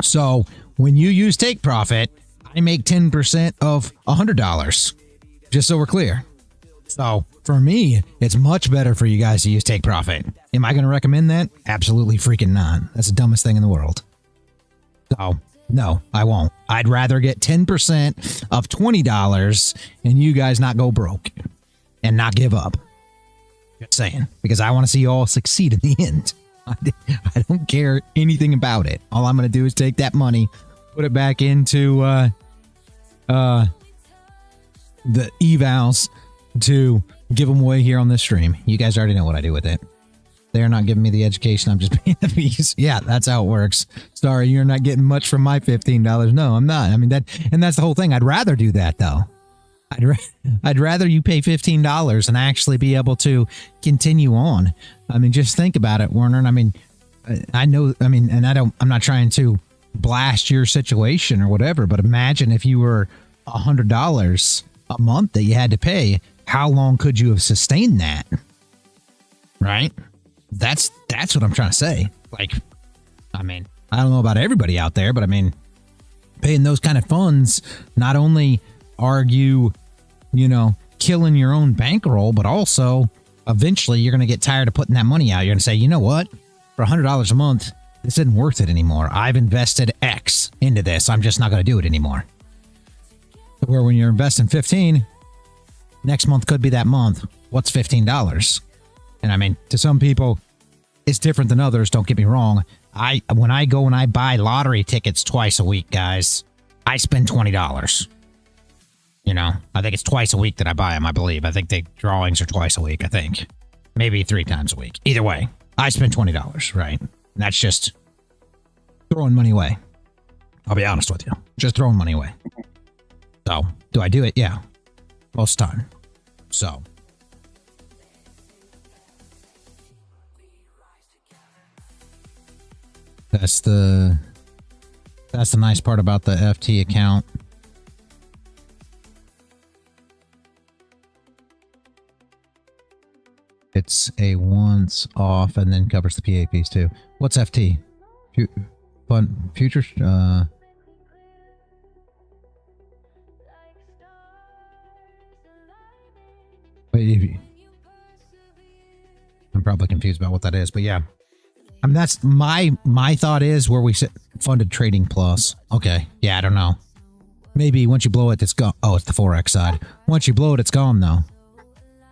So when you use Take Profit, I make 10% of $100. Just so we're clear. So for me, it's much better for you guys to use Take Profit. Am I going to recommend that? Absolutely freaking not. That's the dumbest thing in the world. So no, I won't. I'd rather get 10% of $20 and you guys not go broke and not give up. Just saying, because I want to see you all succeed in the end. I don't care anything about it. All I'm going to do is take that money, put it back into the evals to give them away here on this stream. You guys already know what I do with it. They're not giving me the education. I'm just paying the fees. Yeah, that's how it works. Sorry, you're not getting much from my $15. No, I'm not. I mean, that's the whole thing. I'd rather do that, though. I'd rather you pay $15 and actually be able to continue on. I mean, just think about it, Werner. I mean, I know, I mean, and I'm not trying to blast your situation or whatever, but imagine if you were $100 a month that you had to pay, how long could you have sustained that? Right? That's what I'm trying to say. Like, I mean, I don't know about everybody out there, but I mean, paying those kind of funds, not only are you know, killing your own bankroll, but also eventually you're going to get tired of putting that money out. You're going to say, you know what? For $100 a month, this isn't worth it anymore. I've invested X into this. I'm just not going to do it anymore. Where when you're investing 15, next month could be that month. What's $15? And I mean, to some people, it's different than others. Don't get me wrong. When I go and I buy lottery tickets twice a week, guys, I spend $20. You know, I think it's twice a week that I buy them, I believe. I think the drawings are twice a week, I think. Maybe 3 times a week. Either way, I spend $20, right? And that's just throwing money away. I'll be honest with you. Just throwing money away. So, do I do it? Yeah. Most of the time. So. That's the nice part about the FT account. It's a once off and then covers the PAPs too. What's FT? Futures? I'm probably confused about what that is, but yeah. I mean, that's my thought is where we sit funded trading plus. Okay. Yeah, I don't know. Maybe once you blow it, it's gone. Oh, it's the Forex side. Once you blow it, it's gone though.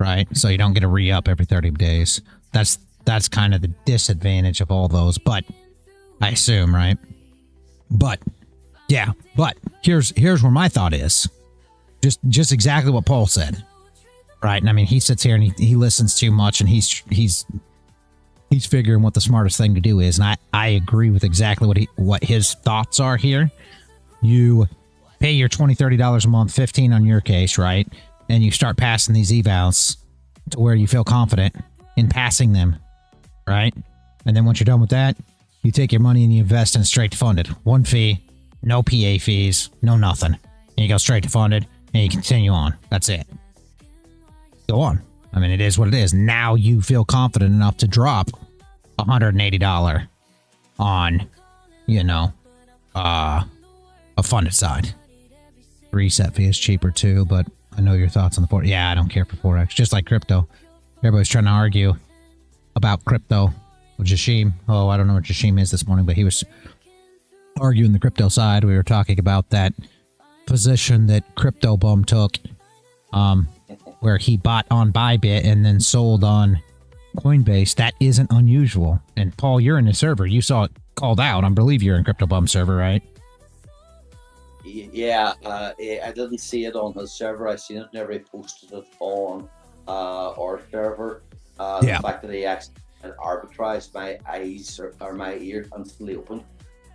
Right? So you don't get a re-up every 30 days. That's kind of the disadvantage of all those, but I assume, right? But yeah, but here's where my thought is. Just exactly what Paul said. Right? And I mean, he sits here and he listens too much, and he's figuring what the smartest thing to do is, and I agree with exactly what his thoughts are here. You pay your $20-$30 a month, $15 on your case, right? And you start passing these evals to where you feel confident in passing them, right? And then once you're done with that, you take your money and you invest in straight to funded. One fee, no PA fees, no nothing. And you go straight to funded and you continue on. That's it. Go on. I mean, it is what it is. Now you feel confident enough to drop $180 on, a funded side. Reset fee is cheaper too, but I know your thoughts on the Forex. Yeah, I don't care for Forex. Just like crypto. Everybody's trying to argue about crypto with Jashim. Oh, I don't know what Jashim is this morning, but he was arguing the crypto side. We were talking about that position that Crypto Bum took, where he bought on Bybit and then sold on Coinbase. That isn't unusual. And Paul, you're in the server. You saw it called out. I believe you're in Crypto Bum server, right? Yeah, I didn't see it on his server. I seen it whenever he posted it on our server. The fact that he actually arbitraged, my eyes or my ears instantly open.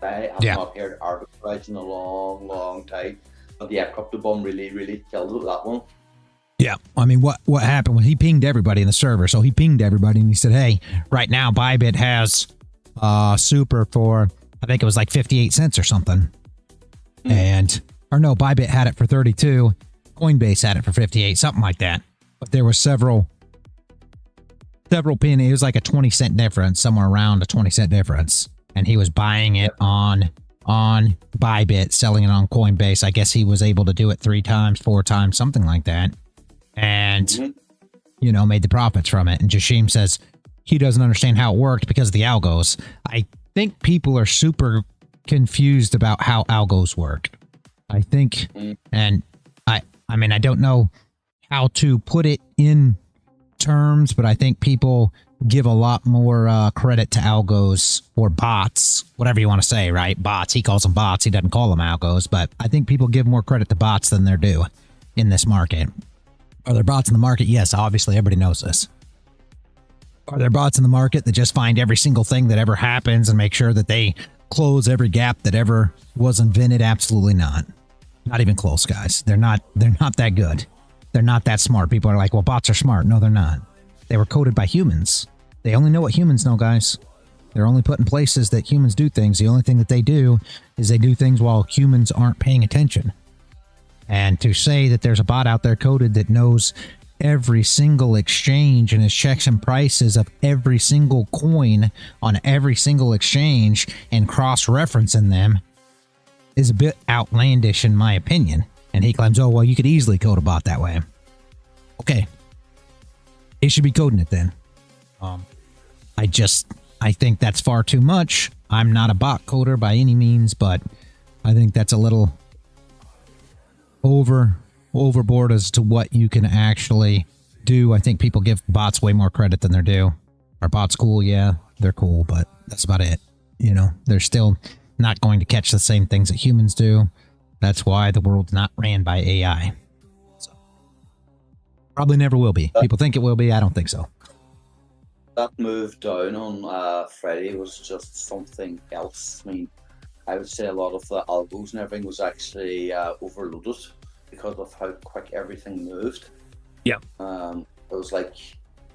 I have not heard arbitrage in a long, long time. But yeah, Crypto Bum really killed it with that one. Yeah, I mean, what happened when he pinged everybody in the server? So he pinged everybody and he said, hey, right now Bybit has super for, I think it was like 58 cents or something. Bybit had it for 32. Coinbase had it for 58, something like that. But there were several pennies. It was like a 20-cent difference, somewhere around a 20-cent difference. And he was buying it on Bybit, selling it on Coinbase. I guess he was able to do it 3 times, 4 times, something like that. And, made the profits from it. And Jashim says he doesn't understand how it worked because of the algos. I think people are super confused about how algos work. I think, and I mean, I don't know how to put it in terms, but I think people give a lot more credit to algos or bots, whatever you want to say, right? Bots. He calls them bots. He doesn't call them algos, but I think people give more credit to bots than they're due in this market. Are there bots in the market? Yes, obviously, everybody knows this. Are there bots in the market that just find every single thing that ever happens and make sure that they close every gap that ever was invented? Absolutely not. Not even close, guys. They're not that good. They're not that smart. People are like, well, bots are smart. No, they're not. They were coded by humans. They only know what humans know, guys. They're only put in places that humans do things. The only thing that they do is they do things while humans aren't paying attention. And to say that there's a bot out there coded that knows every single exchange and his checks and prices of every single coin on every single exchange and cross-referencing them is a bit outlandish in my opinion. And he claims, oh, well, you could easily code a bot that way. Okay. They should be coding it then. I think that's far too much. I'm not a bot coder by any means, but I think that's a little overboard as to what you can actually do. I think people give bots way more credit than they're due. Are bots cool? Yeah, they're cool, but that's about it. They're still not going to catch the same things that humans do. That's why the world's not ran by AI. So, probably never will be. People think it will be. I don't think so. That move down on Friday was just something else. I mean, I would say a lot of the algos and everything was actually overloaded because of how quick everything moved. Yeah. It was like,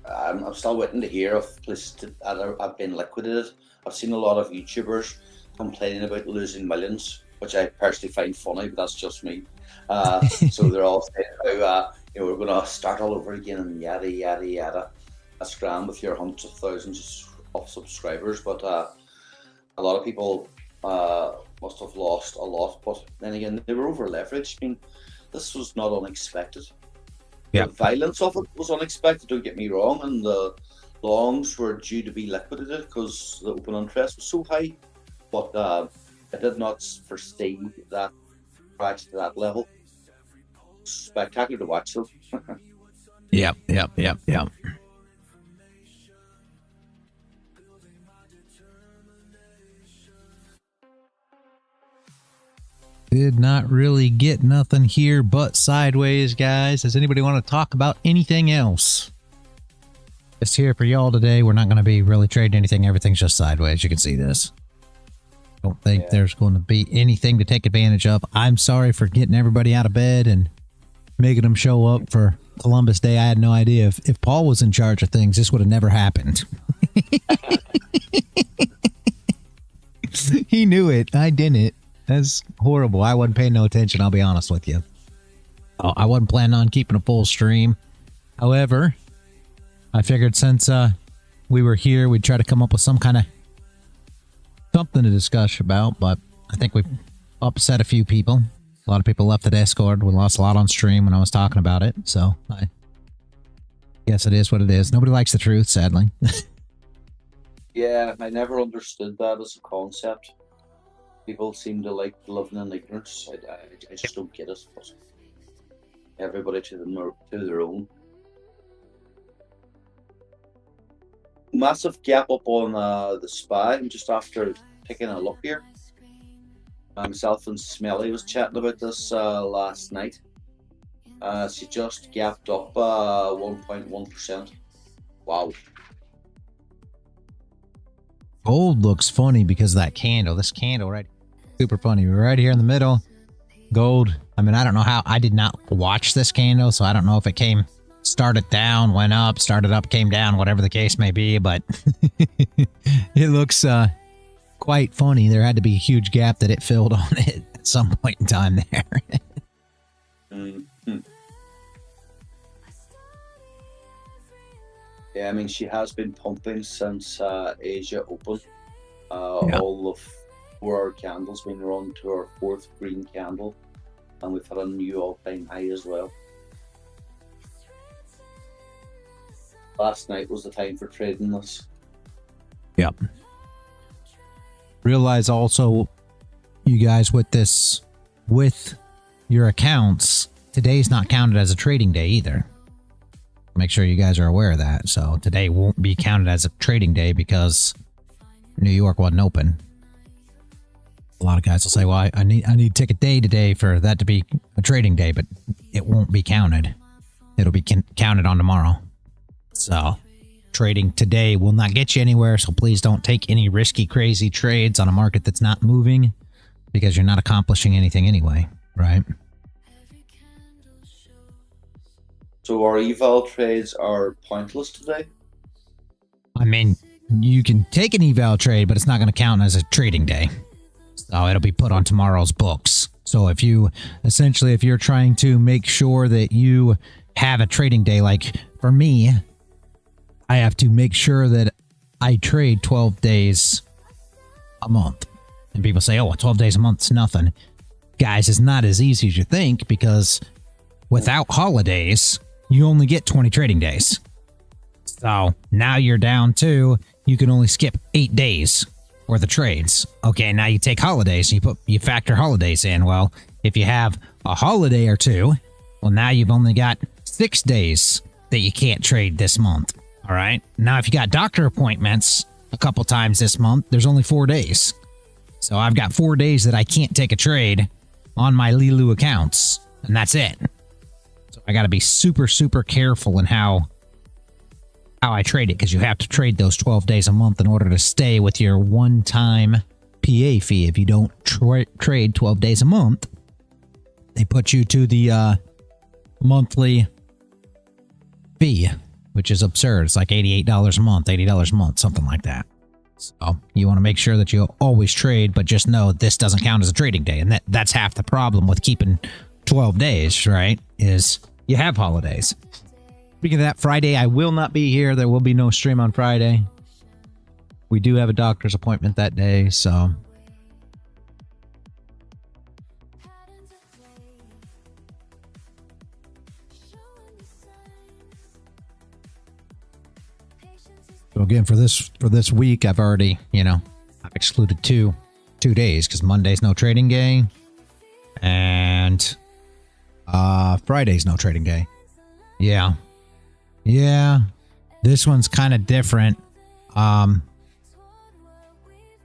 I'm still waiting to hear of places that have been liquidated. I've seen a lot of YouTubers complaining about losing millions, which I personally find funny, but that's just me. So they're all saying how we're going to start all over again and yada yada yada. That's grand with your hundreds of thousands of subscribers, but a lot of people must have lost a lot. But then again, they were over leveraged. I mean, this was not unexpected. The violence of it was unexpected, don't get me wrong, and the longs were due to be liquidated because the open interest was so high. But I did not foresee that crash to that level. Spectacular to watch, though. Yep. Did not really get nothing here but sideways, guys. Does anybody want to talk about anything else? Just here for y'all today. We're not going to be really trading anything. Everything's just sideways. You can see this. Don't think there's going to be anything to take advantage of. I'm sorry for getting everybody out of bed and making them show up for Columbus Day. I had no idea. If Paul was in charge of things, this would have never happened. He knew it. I didn't. That's horrible. I wasn't paying no attention, I'll be honest with you. I wasn't planning on keeping a full stream. However, I figured since we were here, we'd try to come up with some kind of something to discuss about, but I think we've upset a few people. A lot of people left the Discord. We lost a lot on stream when I was talking about it, so I guess it is what it is. Nobody likes the truth, sadly. Yeah, I never understood that as a concept. People seem to like living in ignorance. I just don't get it. But everybody to their own. Massive gap up on the SPY. I'm just after taking a look here. Myself and Smelly was chatting about this last night. She just gapped up 1.1%. Wow. Gold looks funny because of that candle. This candle, right? Super funny. We're right here in the middle. Gold. I mean, I don't know how. I did not watch this candle, so I don't know if it started down, went up, started up, came down, whatever the case may be, but it looks quite funny. There had to be a huge gap that it filled on it at some point in time there. Mm-hmm. Yeah, I mean, she has been pumping since Asia opened. All of 4 candles been run to our 4th green candle, and we've had a new all-time high as well. Last night was the time for trading this. Yep. Realize also, you guys, with your accounts, today's not counted as a trading day either. Make sure you guys are aware of that. So today won't be counted as a trading day because New York wasn't open. A lot of guys will say, well, I need to take a day today for that to be a trading day, but it won't be counted. It'll be counted on tomorrow. So trading today will not get you anywhere. So please don't take any risky, crazy trades on a market that's not moving because you're not accomplishing anything anyway, right? So our eval trades are pointless today? I mean, you can take an eval trade, but it's not going to count as a trading day. So it'll be put on tomorrow's books. So if you're trying to make sure that you have a trading day, like for me, I have to make sure that I trade 12 days a month. And people say, oh, 12 days a month's nothing. Guys, it's not as easy as you think because without holidays, you only get 20 trading days. So now you're down to, you can only skip 8 days worth of trades. Okay, now you take holidays, you factor holidays in. Well, if you have a holiday or two, well, now you've only got 6 days that you can't trade this month. All right. Now, if you got doctor appointments a couple times this month, there's only 4 days. So I've got 4 days that I can't take a trade on my Leeloo accounts, and that's it. So I got to be super, super careful in how I trade it because you have to trade those 12 days a month in order to stay with your one-time PA fee. If you don't trade 12 days a month, they put you to the monthly fee, which is absurd. It's like $88 a month, $80 a month, something like that. So you want to make sure that you always trade, but just know this doesn't count as a trading day. And that's half the problem with keeping 12 days, right? Is you have holidays. Speaking of that, Friday, I will not be here. There will be no stream on Friday. We do have a doctor's appointment that day, so... So again, for this week, I've already, I've excluded two days because Monday's no trading day. And Friday's no trading day. Yeah. This one's kind of different.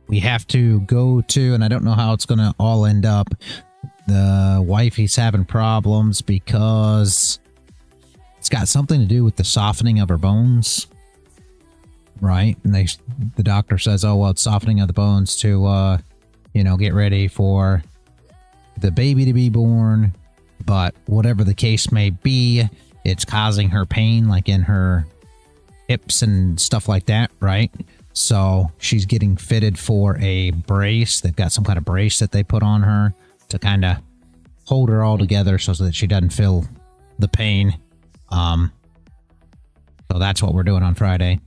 We have to go to, and I don't know how it's going to all end up. The wifey's having problems because it's got something to do with the softening of her bones. Right? And the doctor says, oh, well, it's softening of the bones to, get ready for the baby to be born. But whatever the case may be, it's causing her pain, like in her hips and stuff like that, right? So she's getting fitted for a brace. They've got some kind of brace that they put on her to kind of hold her all together so that she doesn't feel the pain. So that's what we're doing on Friday.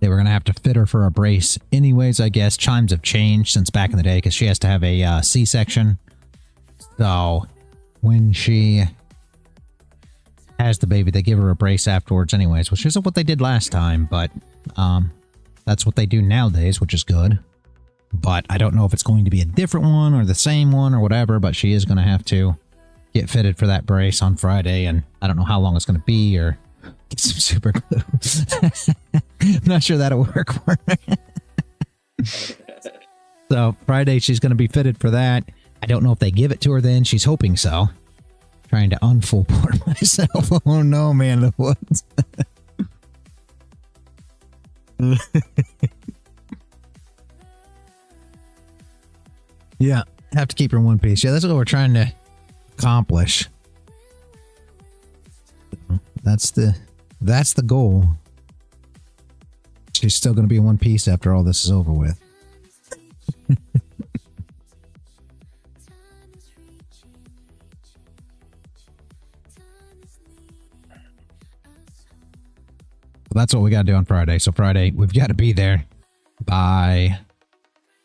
They were going to have to fit her for a brace anyways, I guess. Chimes have changed since back in the day because she has to have a C-section. So when she has the baby, they give her a brace afterwards anyways, which isn't what they did last time, but that's what they do nowadays, which is good. But I don't know if it's going to be a different one or the same one or whatever, but she is going to have to get fitted for that brace on Friday, and I don't know how long it's going to be, or get some super glue. I'm not sure that'll work for her. So Friday, she's going to be fitted for that. I don't know if they give it to her then. She's hoping so. Trying to unfull port myself. Oh no, man. The woods. Yeah, have to keep her in one piece. Yeah, that's what we're trying to accomplish. That's the goal. She's still going to be in one piece after all this is over with. That's what we got to do on Friday. So Friday, we've got to be there by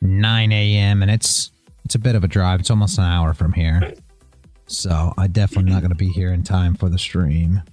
9 a.m. and it's a bit of a drive. It's almost an hour from here. So I'm definitely not going to be here in time for the stream.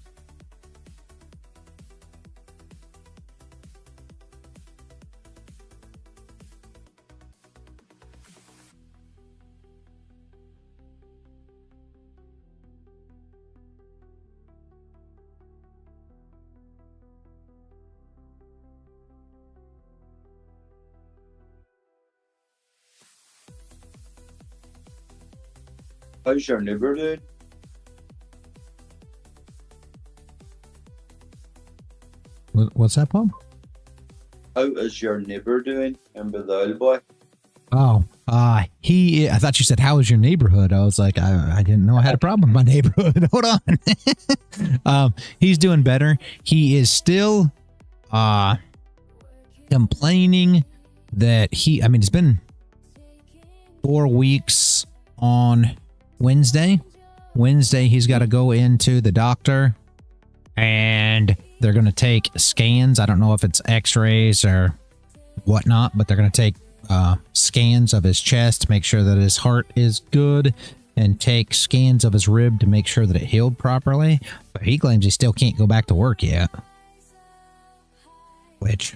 How's your neighbour doing? What's that, Paul? How is your neighbour doing? Remember the old boy? Oh, I thought you said, how is your neighborhood? I was like, I didn't know I had a problem with my neighborhood. Hold on. He's doing better. He is still complaining that it's been 4 weeks on Wednesday. He's got to go into the doctor and they're going to take scans. I don't know if it's x-rays or whatnot, but they're going to take scans of his chest to make sure that his heart is good and take scans of his rib to make sure that it healed properly. But he claims he still can't go back to work yet. Which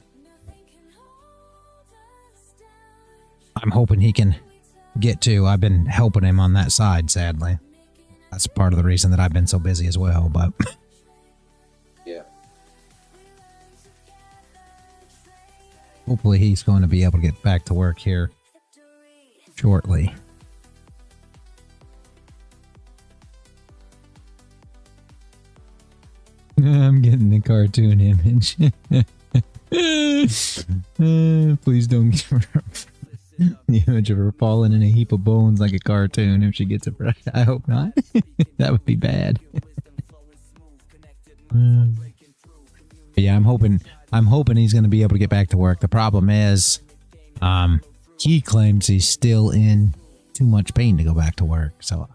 I'm hoping he can get to. I've been helping him on that side, sadly. That's part of the reason that I've been so busy as well, but yeah. Hopefully he's going to be able to get back to work here shortly. I'm getting the cartoon image. Please don't give her the image of her falling in a heap of bones like a cartoon if she gets it right. I hope not. That would be bad. Yeah, I'm hoping he's going to be able to get back to work. The problem is, he claims he's still in too much pain to go back to work. So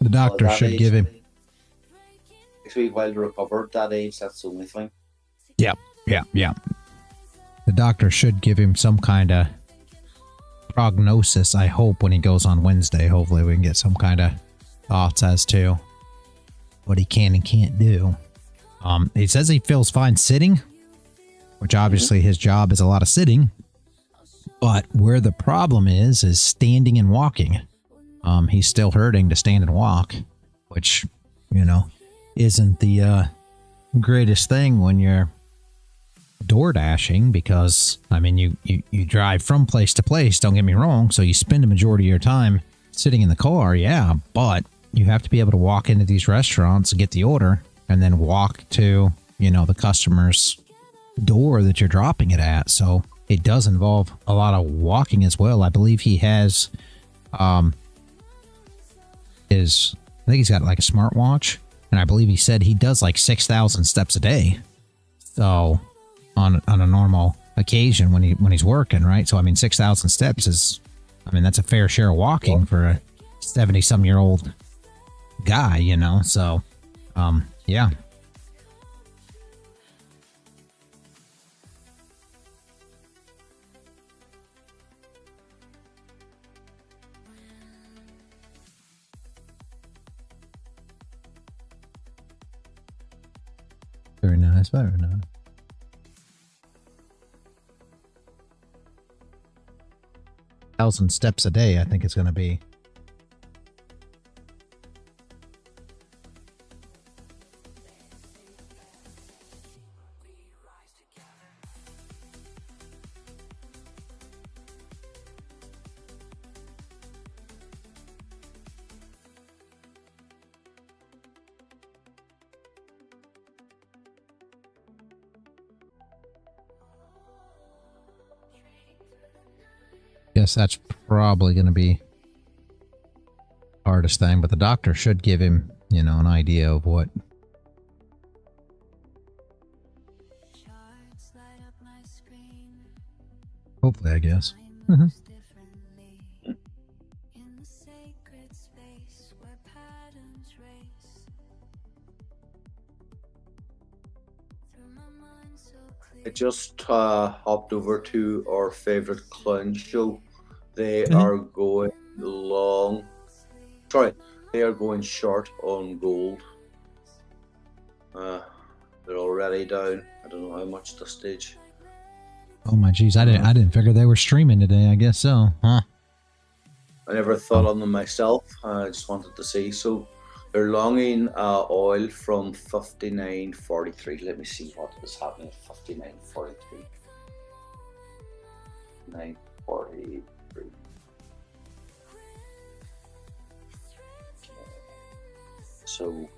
the doctor should give him. Next week while recovered that age, that's the only thing. Yeah. The doctor should give him some kind of prognosis, I hope, when he goes on Wednesday. Hopefully we can get some kind of thoughts as to what he can and can't do. He says he feels fine sitting, which obviously his job is a lot of sitting. But where the problem is standing and walking. He's still hurting to stand and walk, which, you know, isn't the greatest thing when you're door dashing, because I mean you drive from place to place, don't get me wrong, so you spend a majority of your time sitting in the car, yeah, but you have to be able to walk into these restaurants and get the order and then walk to, you know, the customer's door that you're dropping it at. So it does involve a lot of walking as well. I believe he has I think he's got like a smartwatch, and I believe he said he does like 6,000 steps a day. So on a normal occasion when he's working, right? So I mean 6,000 steps is, I mean, that's a fair share of walking for a 70-some-year-old guy, you know. So yeah. Very nice, very nice. Thousand steps a day, I think it's going to be. Guess that's probably going to be hardest thing, but the doctor should give him, you know, an idea of what. Hopefully, I guess. I just hopped over to our favorite clown show. They are going long. Sorry, they are going short on gold. They're already down. I don't know how much this stage. Oh my geez, I didn't figure they were streaming today. I guess so, huh? I never thought on them myself. I just wanted to see. So they're longing oil from 59.43. Let me see what is happening at 59.43. 9.43. So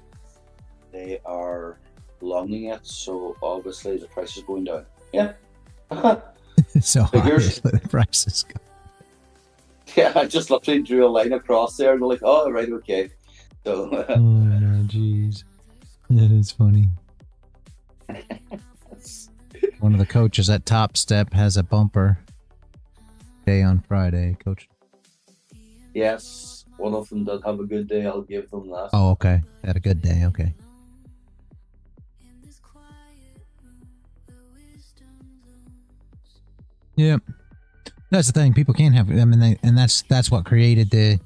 they are longing it. So obviously the price is going down. Yeah. So obviously the price is going. Yeah, I just literally drew a line across there and they're like, oh, right, okay. So, oh no, jeez, that is funny. One of the coaches at Top Step has a bumper day on Friday, coach. Yes, one of them did have a good day. I'll give them that. Oh, okay. Had a good day. Okay. Yeah, that's the thing. People can't have. I mean, and that's what created the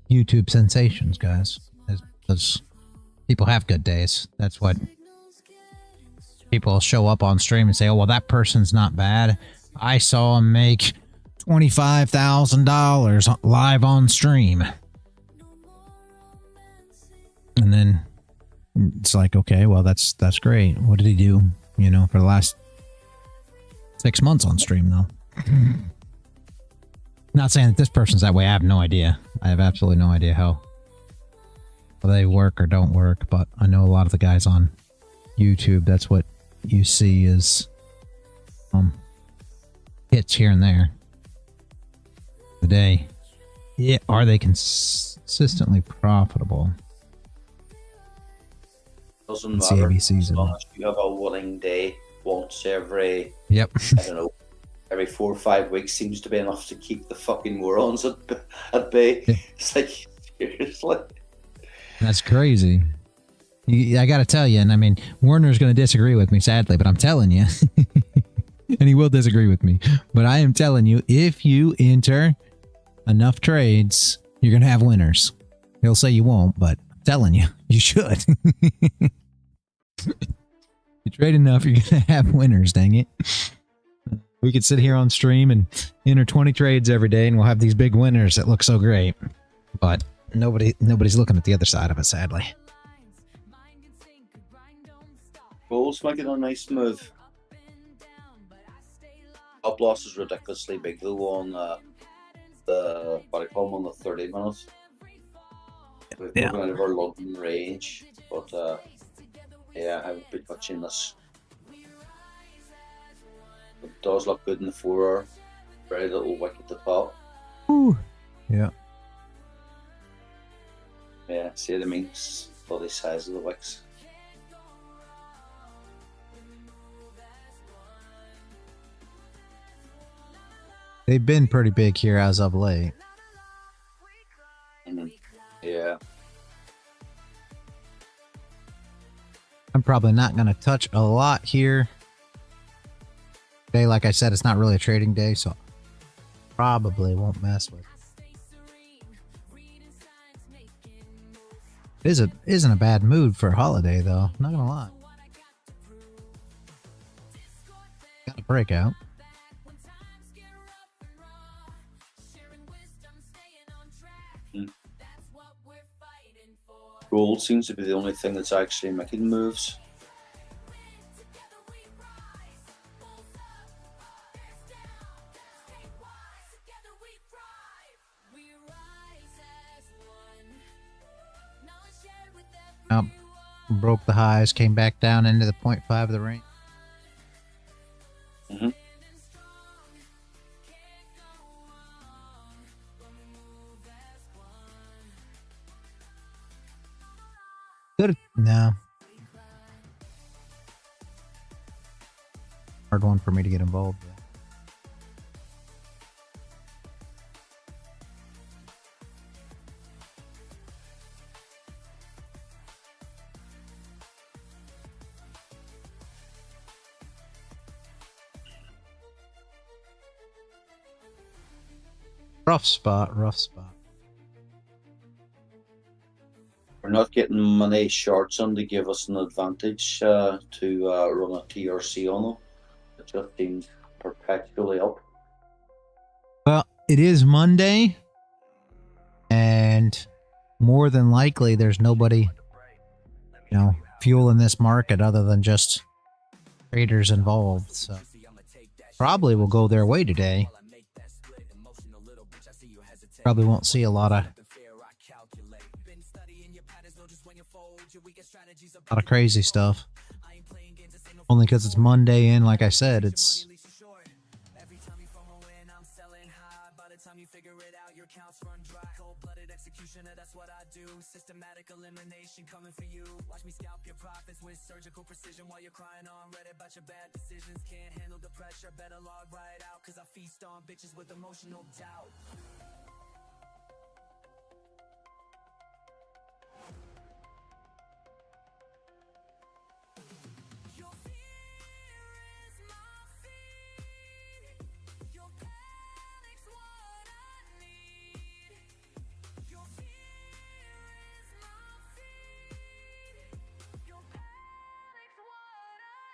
YouTube sensations, guys. Because people have good days. That's what people show up on stream and say, "Oh, well, that person's not bad. I saw him make $25,000 live on stream." And then it's like, okay, well, that's great. What did he do? You know, for the last 6 months on stream, though. Not saying that this person's that way. I have no idea. I have absolutely no idea how they work or don't work, but I know a lot of the guys on YouTube, that's what you see is hits here and there. The day. Yeah, are they consistently profitable? Doesn't Let's matter. see ABC's As long as you have a winning day once every, yep. I don't know, every 4 or 5 weeks seems to be enough to keep the fucking morons at bay. Yeah. It's like, seriously. That's crazy. I got to tell you, and I mean, Warner's going to disagree with me, sadly, but I'm telling you, and he will disagree with me, but I am telling you, if you enter enough trades, you're going to have winners. He'll say you won't, but I'm telling you, you should. You You trade enough, you're gonna have winners. Dang it! We could sit here on stream and enter 20 trades every day, and we'll have these big winners that look so great. But nobody's looking at the other side of it, sadly. Gold's making a nice move. Top loss is ridiculously big though on the what I call them on the 30 minutes. We're going out of our London range, but yeah, I haven't been touching this. It does look good in the 4 hour. Very little wick at the top. Ooh. Yeah. Yeah, see what I mean? Bloody size of the wicks. They've been pretty big here as of late. Yeah. I'm probably not going to touch a lot here. Today, like I said, it's not really a trading day, so probably won't mess with it. Isn't a bad mood for a holiday, though. Not gonna lie. Got a breakout. Gold seems to be the only thing that's actually making moves. Up, broke the highs, came back down into the 0.5 of the range. Good. No. Hard one for me to get involved with. Rough spot, rough spot. We're not getting many shorts on to give us an advantage to run a TRC on them. It just seems perpetually up. Well, it is Monday, and more than likely there's nobody, fueling this market other than just traders involved. So probably will go their way today. Probably won't see a lot of crazy stuff. Only because it's Monday, and like I said, it's systematic elimination coming for you. Watch me scalp your profits with surgical precision while you're crying on Reddit about your bad decisions. Can't handle the pressure, better log right out, cause I feast on bitches with emotional doubt.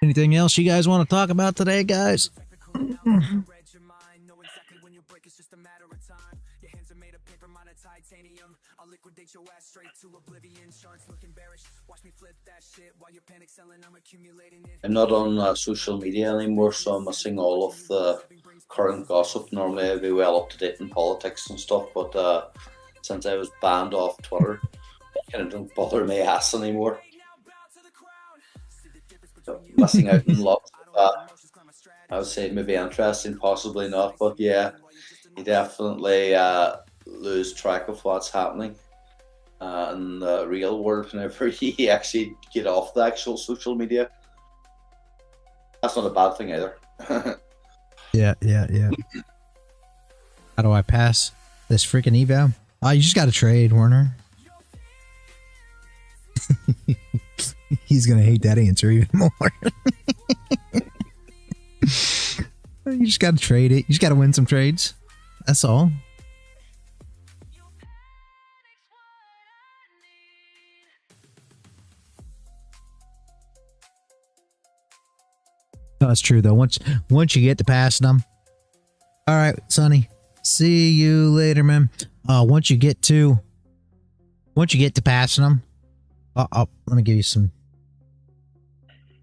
anything else you guys want to talk about today, guys? I'm not on social media anymore, so I'm missing all of the current gossip. Normally I'd be well up to date in politics and stuff, but since I was banned off Twitter, it kind of don't bother my ass anymore. So missing out on lots of that. I would say maybe interesting, possibly not, but yeah, you definitely lose track of what's happening in the real world whenever you actually get off the actual social media. That's not a bad thing either. Yeah. How do I pass this freaking eval? Oh, you just got to trade, Werner. He's going to hate that answer even more. You just got to trade it. You just got to win some trades. That's all. No, it's true though. Once you get to passing them. All right, Sonny. See you later, man. Once you get to passing them, let me give you some.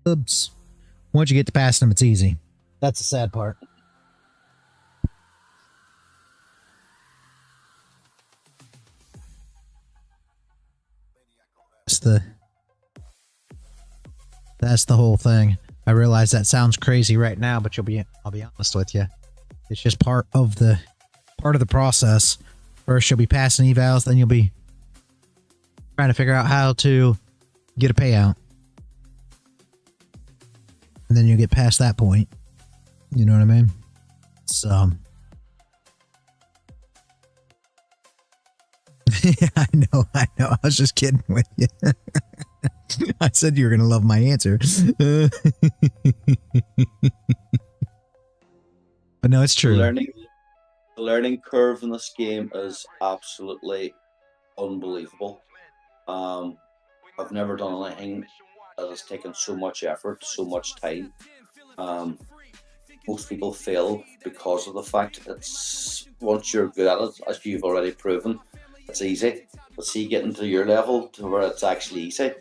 Oops. Once you get to passing them, it's easy. That's the sad part. That's the whole thing. I realize that sounds crazy right now, but I'll be honest with you. It's just part of the process. First you'll be passing evals, then you'll be trying to figure out how to get a payout. And then you get past that point. You know what I mean? So yeah, I know. I was just kidding with you. I said you were gonna love my answer. But no, it's true. The learning curve in this game is absolutely unbelievable. I've never done anything that has taken so much effort, so much time. Most people fail because of the fact it's once you're good at it, as you've already proven, it's easy. But see, getting to your level to where it's actually easy,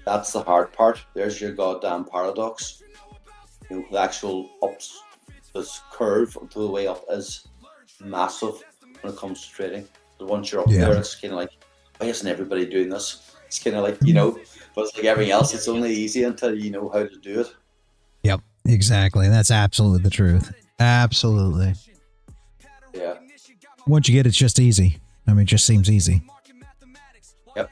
that's the hard part. There's your goddamn paradox. You know, the actual ups, this curve to the way up is massive when it comes to trading. But once you're up there, it's kind of like, why isn't everybody doing this? It's kind of like, you know, but it's like everything else, it's only easy until you know how to do it. Yep, exactly. That's absolutely the truth. Absolutely. Yeah. Once you get it, it's just easy. I mean, it just seems easy. Yep.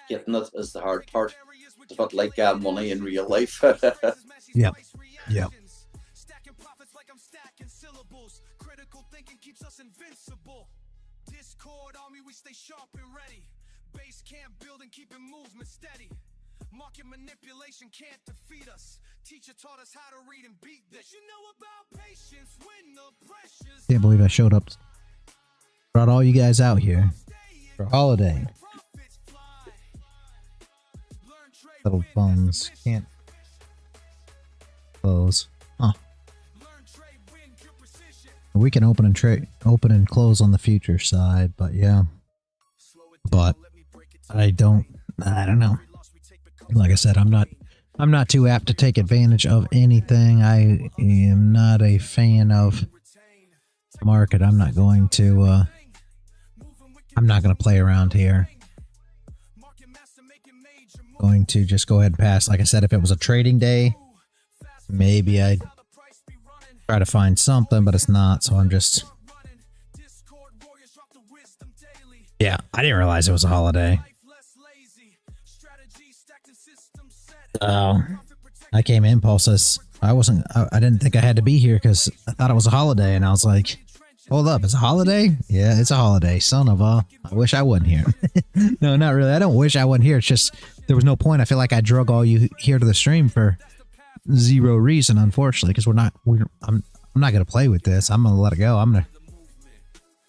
Getting it is the hard part. It's a bit like money in real life. Yep. Yep. Discord army, we stay sharp and ready. Base camp building, keeping movement steady. Market manipulation can't defeat us. Teacher taught us how to read and beat this. You know about patience when the pressures. Can't believe I showed up. Brought all you guys out here for holiday. Little phones can't close. Huh. We can open and close on the future side, but yeah. But I don't know. Like I said, I'm not too apt to take advantage of anything. I am not a fan of the market. I'm not going to play around here. Going to just go ahead and pass. Like I said, if it was a trading day, maybe I'd try to find something, but it's not, so I'm just... Yeah, I didn't realize it was a holiday. I came in, Paul says, I didn't think I had to be here because I thought it was a holiday, and I was like, hold up, it's a holiday? Yeah, it's a holiday, son of a... I wish I wasn't here. No, not really. I don't wish I wasn't here. It's just, there was no point. I feel like I drug all you here to the stream for zero reason, unfortunately, because I'm not going to play with this. I'm going to let it go. I'm going to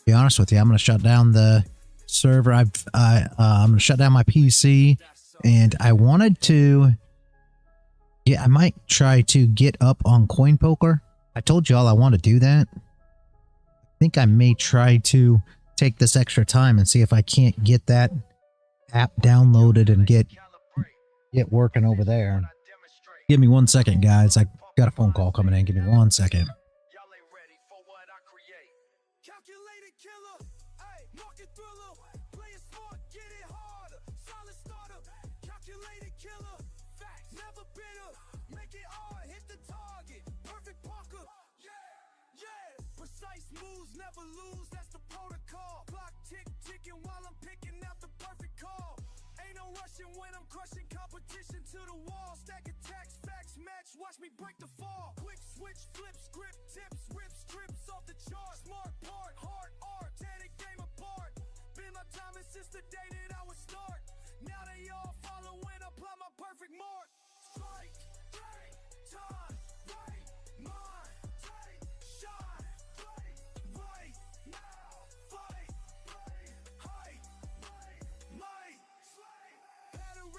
be honest with you. I'm going to shut down the server. I'm going to shut down my PC, and I wanted to... Yeah, I might try to get up on Coin Poker. I told y'all I want to do that. I think I may try to take this extra time and see if I can't get that app downloaded and get working over there. Give me 1 second, guys. I got a phone call coming in. Give me 1 second. Watch me break the fall. Quick switch, flip, script, tips, rip strips off the chart. Smart part, hard art, tear the game apart. Been my time since the day that I would start. Now they all follow when I apply my perfect mark. Strike, right, time, right, mind, take, shine, right now, fight, height, might, slay.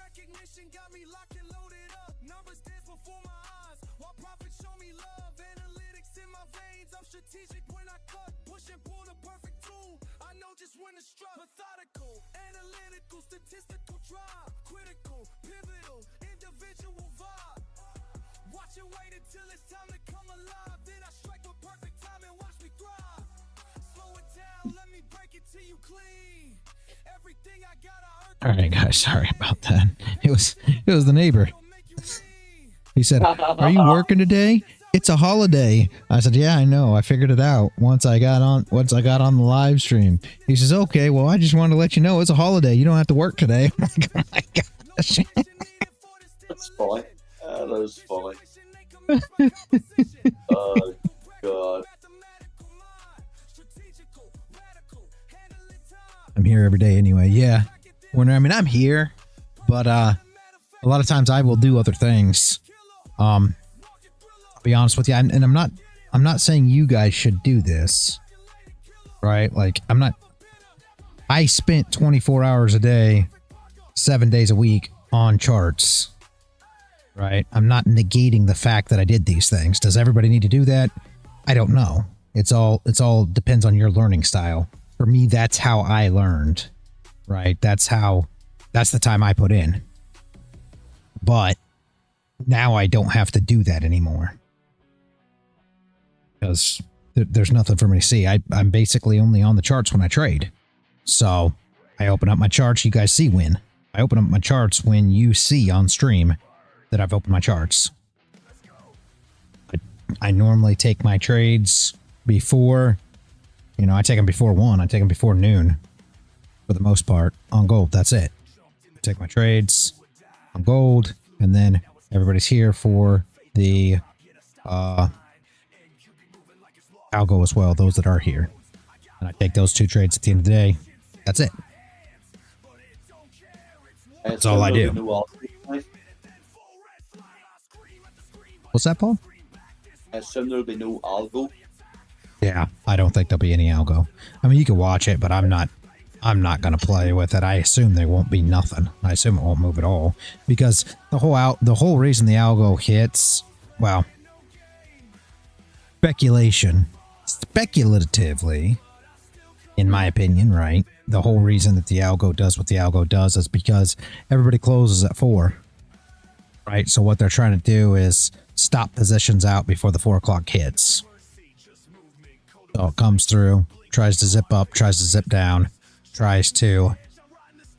recognition got me locked and loaded up. Numbers dance before my eyes, while profits show me love. Analytics in my veins, I'm strategic when I cut. Push and pull the perfect tool, I know just when to strut. Methodical, analytical, statistical drive. Critical, pivotal, individual vibe. Watch and wait until it's time to come alive. Then I strike with perfect time and watch me thrive. Slow it down, let me break it till you clean. Everything I got, I earned. All right, guys, sorry about that. It was the neighbor. He said, "Are you working today? It's a holiday." I said, "Yeah, I know. I figured it out once I got on the live stream." He says, "Okay, well, I just wanted to let you know it's a holiday. You don't have to work today." I'm like, "Oh my gosh." That's funny. That is funny. Oh, God. I'm here every day anyway. Yeah. I'm here, but a lot of times I will do other things. I'll be honest with you, and I'm not saying you guys should do this, right? Like, I spent 24 hours a day, 7 days a week on charts, right? I'm not negating the fact that I did these things. Does everybody need to do that? I don't know. It's all depends on your learning style. For me, that's how I learned, right? That's the time I put in. But now I don't have to do that anymore, because there's nothing for me to see. I'm basically only on the charts when I trade. So I open up my charts, you guys see when. I open up my charts when you see on stream that I've opened my charts. I normally take my trades before, I take them before 1, I take them before noon for the most part on gold. That's it. I take my trades on gold, and then everybody's here for the algo as well, those that are here. And I take those 2 trades at the end of the day. That's it. That's all I do. What's that, Paul? I assume there'll be no algo. Yeah, I don't think there'll be any algo. I mean, you can watch it, but I'm not going to play with it. I assume there won't be nothing. I assume it won't move at all, because the whole reason the algo hits, well, speculatively, in my opinion, right? The whole reason that the algo does what the algo does is because everybody closes at 4, right? So what they're trying to do is stop positions out before the 4 o'clock hits. So it comes through, tries to zip up, tries to zip down, tries to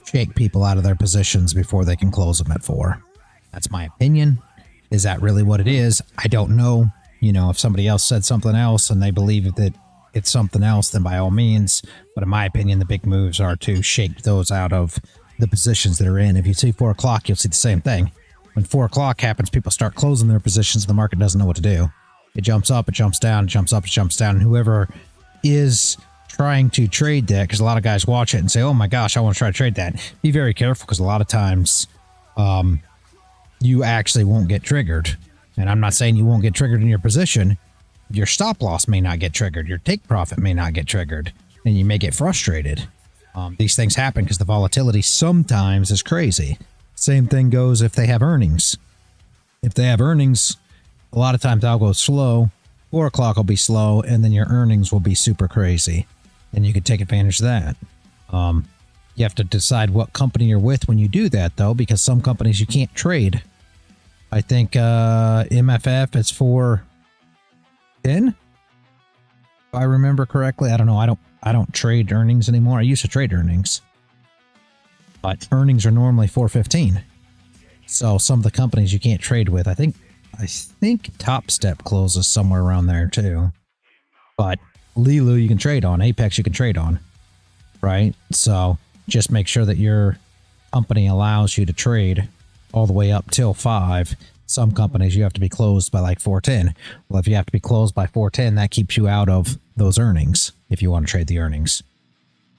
shake people out of their positions before they can close them at 4. That's my opinion. Is that really what it is? I don't know. If somebody else said something else and they believe that it's something else, then by all means. But in my opinion, the big moves are to shake those out of the positions that are in. If you see 4 o'clock, you'll see the same thing. When 4 o'clock happens, people start closing their positions and the market doesn't know what to do. It jumps up, it jumps down, it jumps up, it jumps down. And whoever is trying to trade that, because a lot of guys watch it and say, "Oh my gosh, I want to try to trade that." Be very careful, because a lot of times you actually won't get triggered. And I'm not saying you won't get triggered in your position. Your stop loss may not get triggered. Your take profit may not get triggered. And you may get frustrated. These things happen because the volatility sometimes is crazy. Same thing goes if they have earnings. If they have earnings, a lot of times I'll go slow. 4 o'clock will be slow, and then your earnings will be super crazy. And you can take advantage of that. You have to decide what company you're with when you do that, though, because some companies you can't trade. I think MFF is 410, if I remember correctly. I don't know. I don't trade earnings anymore. I used to trade earnings, but earnings are normally 415. So some of the companies you can't trade with. I think Top Step closes somewhere around there too. But Leeloo you can trade on. Apex you can trade on, right? So just make sure that your company allows you to trade all the way up till 5. Some companies you have to be closed by like 410. Well, if you have to be closed by 410, that keeps you out of those earnings if you want to trade the earnings.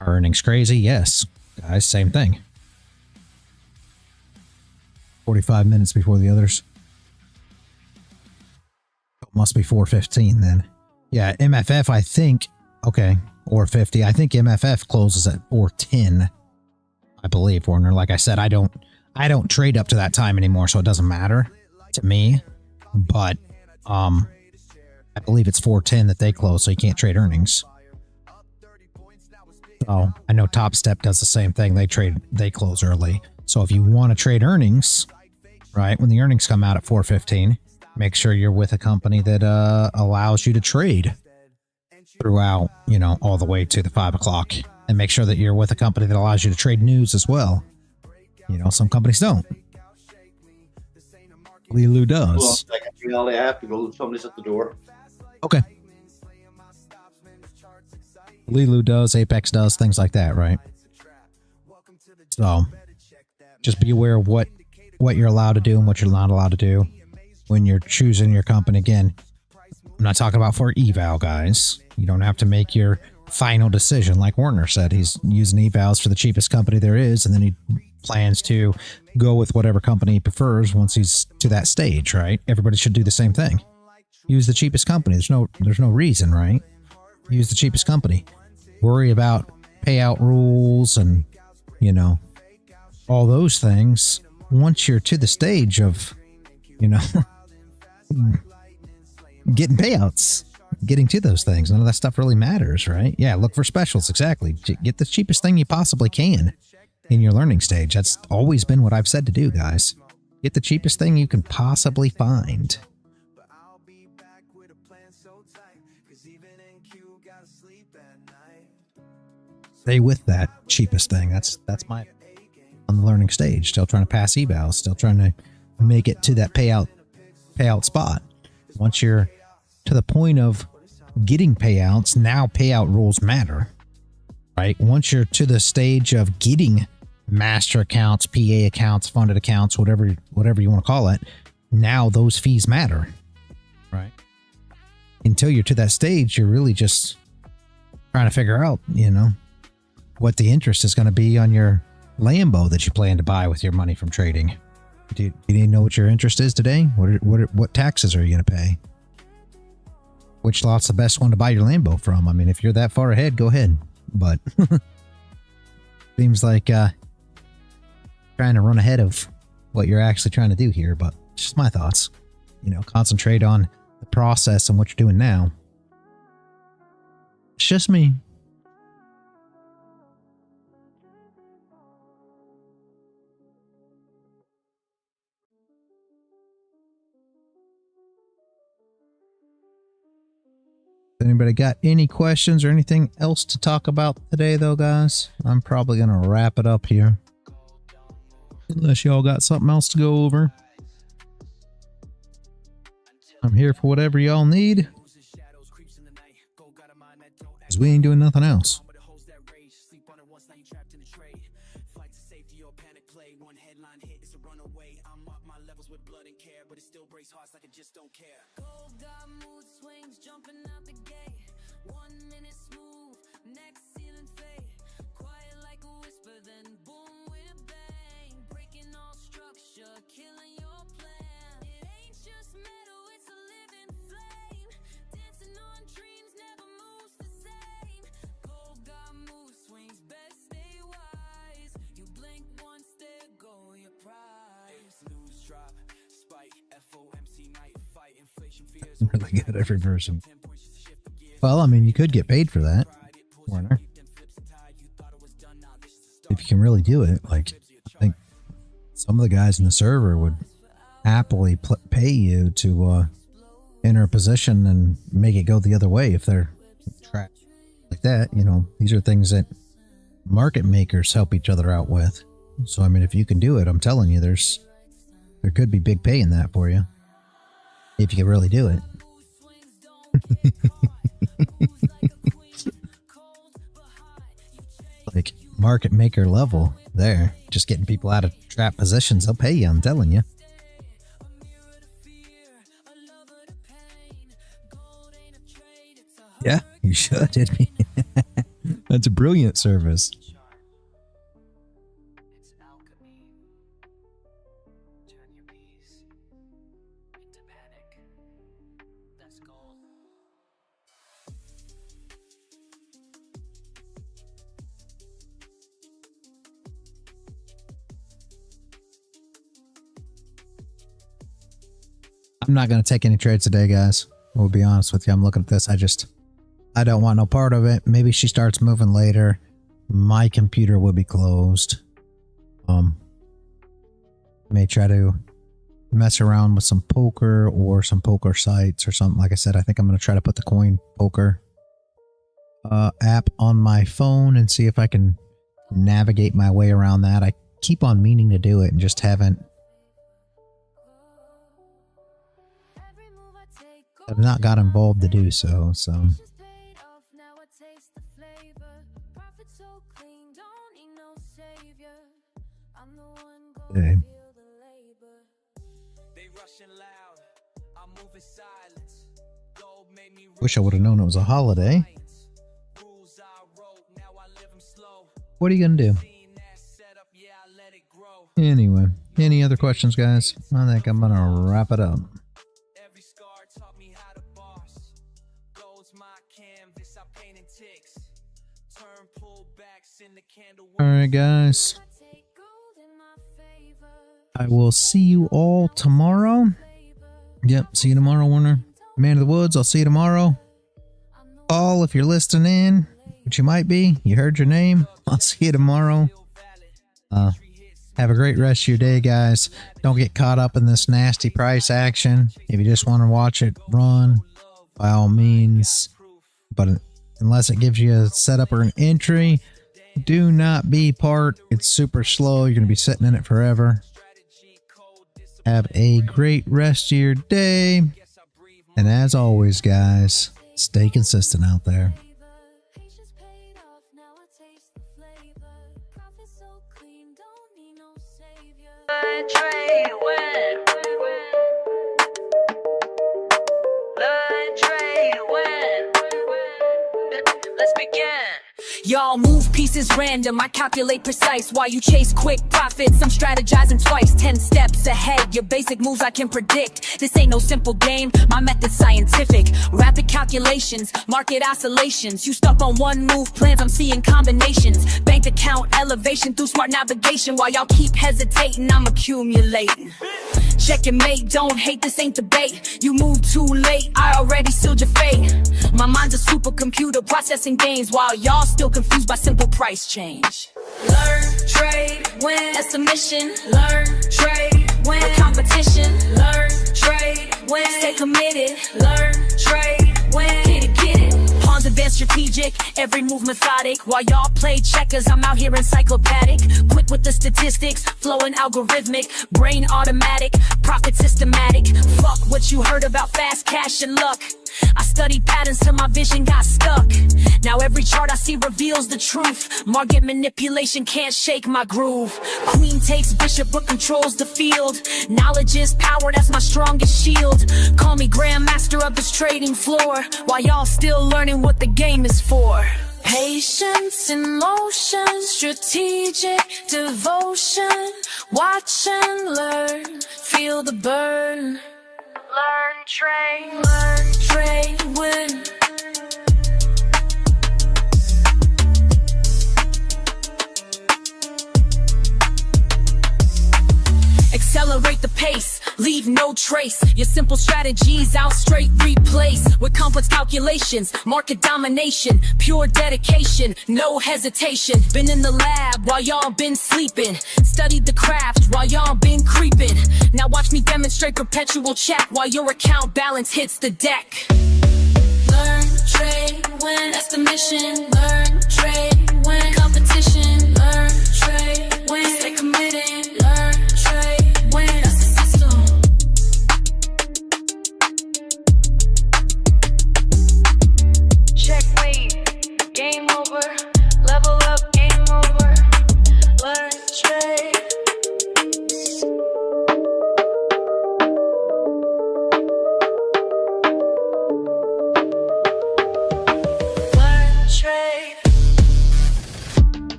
Are earnings crazy? Yes. Guys, same thing. 45 minutes before the others. Must be 415 then. Yeah, MFF, I think, okay, or 50. I think MFF closes at 410, I believe, Warner. Like I said, I don't I don't trade up to that time anymore, so it doesn't matter to me. But I believe it's 4:10 that they close, so you can't trade earnings. So I know Top Step does the same thing. They close early. So if you want to trade earnings, right, when the earnings come out at 4:15, make sure you're with a company that allows you to trade throughout, you know, all the way to the 5 o'clock, and make sure that you're with a company that allows you to trade news as well. You know, some companies don't. Leeloo Hold on a does. second, I have to go. Somebody's at the door. Okay. Leeloo does, Apex does, things like that, right? So just be aware of what you're allowed to do and what you're not allowed to do when you're choosing your company. Again, I'm not talking about for eval, guys. You don't have to make your final decision. Like Warner said, he's using evals for the cheapest company there is, and then he plans to go with whatever company he prefers once he's to that stage, right? Everybody should do the same thing. Use the cheapest company. There's no reason, right? Use the cheapest company. Worry about payout rules and, you know, all those things once you're to the stage of, you know, getting payouts, getting to those things. None of that stuff really matters, right? Yeah, look for specials, exactly. Get the cheapest thing you possibly can in your learning stage. That's always been what I've said to do, guys. Get the cheapest thing you can possibly find. Stay with that cheapest thing. That's my on the learning stage. Still trying to pass evals. Still trying to make it to that payout spot. Once you're to the point of getting payouts, now payout rules matter, right? Once you're to the stage of getting master accounts, PA accounts, funded accounts, whatever you want to call it, now those fees matter, right? Until you're to that stage, you're really just trying to figure out, you know, what the interest is going to be on your Lambo that you plan to buy with your money from trading. Do you need to know what your interest is today? What taxes are you going to pay? Which lot's the best one to buy your Lambo from? I mean, if you're that far ahead, go ahead. But seems like trying to run ahead of what you're actually trying to do here. But it's just my thoughts. You know, concentrate on the process and what you're doing now. It's just me. Anybody got any questions or anything else to talk about today, though, guys? I'm probably going to wrap it up here. Unless y'all got something else to go over. I'm here for whatever y'all need. Because we ain't doing nothing else. Gold got mood swings jumping out the gate. 1 minute smooth, next ceiling fade. Quiet like a whisper, then boom with a bang. Breaking all structure, killing your plan. It ain't just metal, it's a living flame. Dancing on dreams, never moves the same. Gold got mood swings, best stay wise. You blink once, there go your prize. Lose, drop, spike, FOMC night, fight, inflation fears. Really good every version. Well, I mean, you could get paid for that, Warner. If you can really do it, like, I think some of the guys in the server would happily pay you to enter a position and make it go the other way if they're trapped like that. You know, these are things that market makers help each other out with. So, I mean, if you can do it, I'm telling you, there could be big pay in that for you. If you can really do it. Like market maker level there. Just getting people out of trap positions. They'll pay you, I'm telling you. Yeah, you should. That's a brilliant service. It's alchemy. Turn your peace into panic. That's gold. I'm not going to take any trades today, guys. We'll be honest with you. I'm looking at this. I don't want no part of it. Maybe she starts moving later. My computer will be closed. May try to mess around with some poker or some poker sites or something. Like I said, I think I'm going to try to put the coin poker app on my phone and see if I can navigate my way around that. I keep on meaning to do it and just haven't. I've not got involved to do so. Okay. Wish I would have known it was a holiday. What are you gonna do? Anyway, any other questions, guys? I think I'm gonna wrap it up. Alright, guys. I will see you all tomorrow. Yep, see you tomorrow, Warner. Man of the Woods, I'll see you tomorrow. Paul, if you're listening in, which you might be, you heard your name. I'll see you tomorrow. Have a great rest of your day, guys. Don't get caught up in this nasty price action. If you just want to watch it run, by all means. But unless it gives you a setup or an entry, do not be part. It's super slow. You're going to be sitting in it forever. Have a great rest of your day. And as always, guys, stay consistent out there. Let's begin. Y'all move pieces random, I calculate precise. While you chase quick profits, I'm strategizing twice. 10 steps ahead, your basic moves I can predict. This ain't no simple game, my method's scientific. Rapid calculations, market oscillations. You stuck on one move plans, I'm seeing combinations. Bank account elevation through smart navigation. While y'all keep hesitating, I'm accumulating. Check and mate, don't hate, this ain't debate. You move too late, I already sealed your fate. My mind's a supercomputer processing gains, while y'all still confused by simple price change. Learn, trade, win, that's the mission. Learn, trade, win, competition. Learn, trade, win, stay committed. Learn, trade, win, get it. Pawns advanced strategic, every move methodic. While y'all play checkers, I'm out here encyclopedic. Quick with the statistics, flowing algorithmic. Brain automatic, profit systematic. Fuck what you heard about fast cash and luck. I studied patterns till my vision got stuck. Now every chart I see reveals the truth. Market manipulation can't shake my groove. Queen takes bishop but controls the field. Knowledge is power, that's my strongest shield. Call me grandmaster of this trading floor, while y'all still learning what the game is for. Patience in motion, strategic devotion. Watch and learn, feel the burn. Learn, trade, win. Accelerate the pace, leave no trace. Your simple strategies I'll straight replace with complex calculations, market domination, pure dedication, no hesitation. Been in the lab while y'all been sleeping, studied the craft while y'all been creeping. Now watch me demonstrate perpetual check while your account balance hits the deck. Learn, trade, win, that's the mission. Learn, trade, win, competition. Learn, trade, win, stay committed. Learn, trade, win, that's the system. Checkmate, game over. Level up, game over. Learn, trade.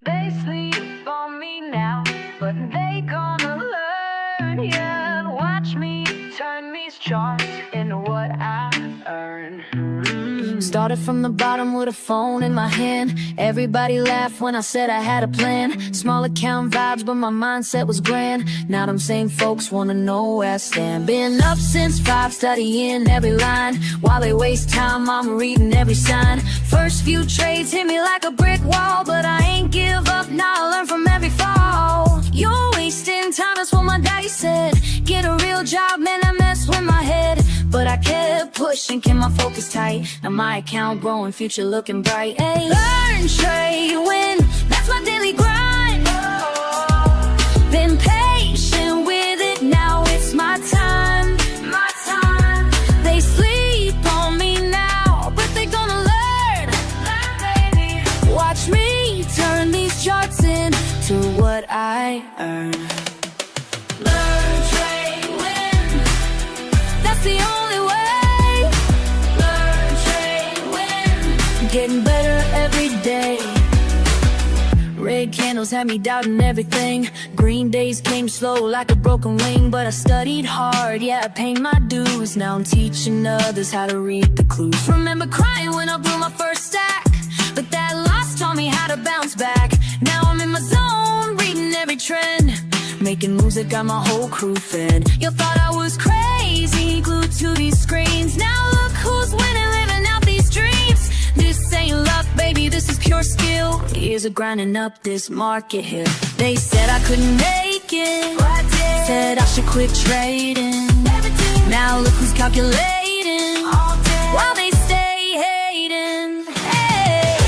They sleep on me now, but they gonna learn, yeah. Watch me turn these charts into what I earn. Started from the bottom with a phone in my hand. Everybody laughed when I said I had a plan. Small account vibes, but my mindset was grand. Now them same folks wanna know where I stand. Been up since 5, studying every line. While they waste time, I'm reading every sign. First few trades hit me like a brick wall, but I ain't give up, now I learn from every fall. You're wasting time, that's what my daddy said. Get a real job, man, that messed with my head. But I kept pushing, kept my focus tight. Now my account growing, future looking bright. Ay, learn, trade, win, that's my daily grind. Been patient with it, now it's my time. My time. They sleep on me now, but they gonna learn. Baby. Watch me turn these charts into what I earn. Learn, trade, win, that's the only way. Learn, trade, win, getting better every day. Red candles had me doubting everything. Green days came slow like a broken wing. But I studied hard, yeah, I paid my dues. Now I'm teaching others how to read the clues. Remember crying when I blew my first stack, but that loss taught me how to bounce back. Now I'm in my zone, reading every trend, making moves that got my whole crew fed. You thought I was crazy, glued to these screens. Now look who's winning, living out these dreams. This ain't luck, baby, this is pure skill. Years of grinding up this market here. They said I couldn't make it, said I should quit trading. Now look who's calculating, while they stay hating. Hey.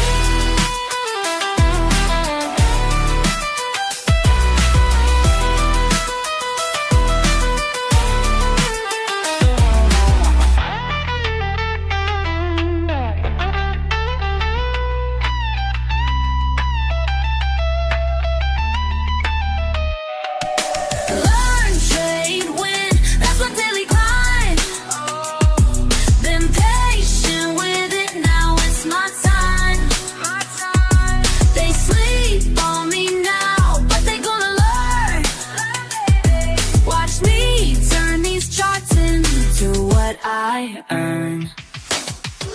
I earn.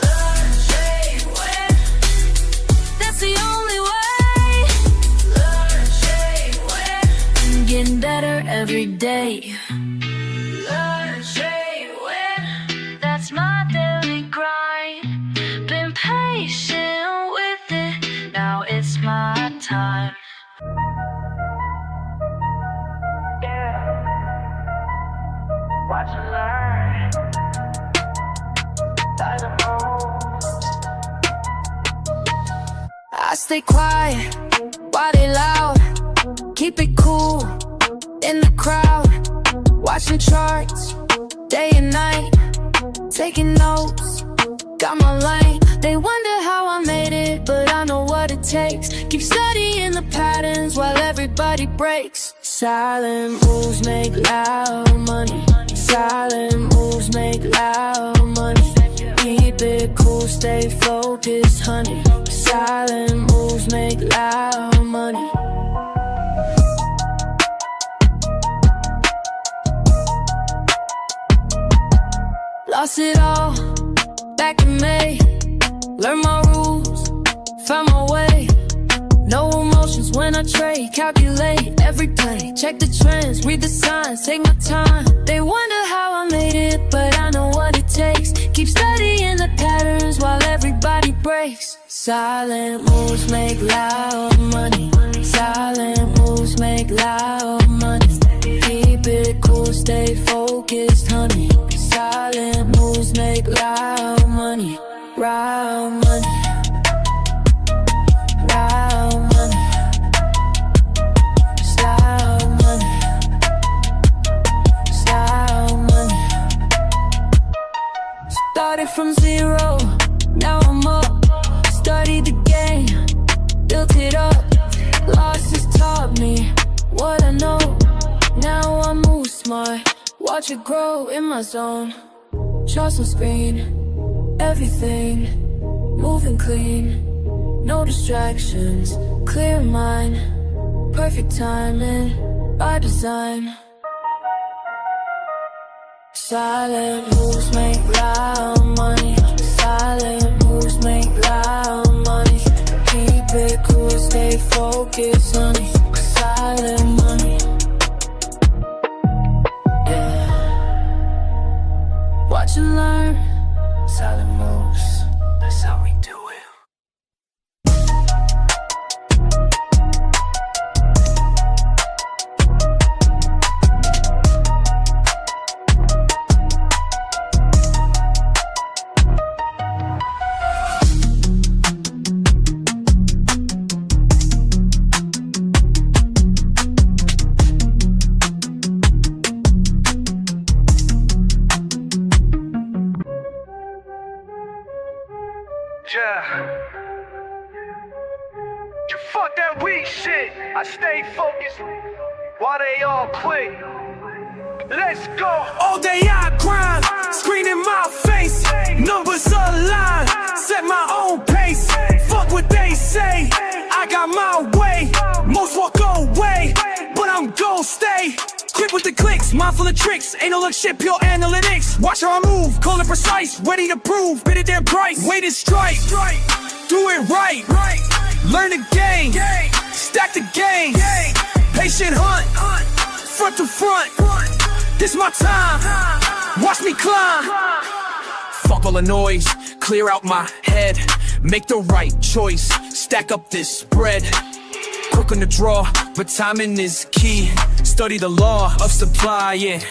Learn, trade, win, that's the only way. Learn, trade, win, getting better every day. Learn, trade, win, that's my daily grind. Been patient with it, now it's my time. Yeah. Watch and learn. I stay quiet, while they loud. Keep it cool, in the crowd. Watching charts, day and night. Taking notes, got my lane. They wonder how I made it, but I know what it takes. Keep studying the patterns while everybody breaks. Silent moves make loud money. Silent moves make loud money. Keep it cool, stay focused, honey. Silent moves make loud money. Lost it all, back in May. Learned my rules, found my way. No emotions when I trade, calculate every play. Check the trends, read the signs, take my time. They wonder how I made it, but I know what it takes. Keep studying the patterns while everybody breaks. Silent moves make loud money. Silent moves make loud money. Keep it cool, stay focused, honey. Silent moves make loud money. Loud money. Loud money. Loud money. Loud money. Started from zero, now I'm up. Studied the game, built it up. Losses taught me what I know. Now I move smart, watch it grow in my zone. Charts on screen, everything moving clean. No distractions, clear mind. Perfect timing, by design. Silent moves make loud money. Silent moves how it moves. That's how we do it. Yeah. You fuck that weak shit. I stay focused while they all quit. Let's go. All day I grind, screen in my face. Numbers align, set my own pace. Fuck what they say, I got my way. Most walk away, but I'm gon' stay. Quick with the clicks, mindful of tricks. Ain't no look shit, pure analytics. Watch how I move, call it precise. Ready to prove, bid it their price. Weighted strike, do it right. Learn the game, stack the game. Patient hunt, front to front. This my time, watch me climb. Fuck all the noise, clear out my head. Make the right choice, stack up this bread. Quick on the draw, but timing is key. Study the law of supply, yeah.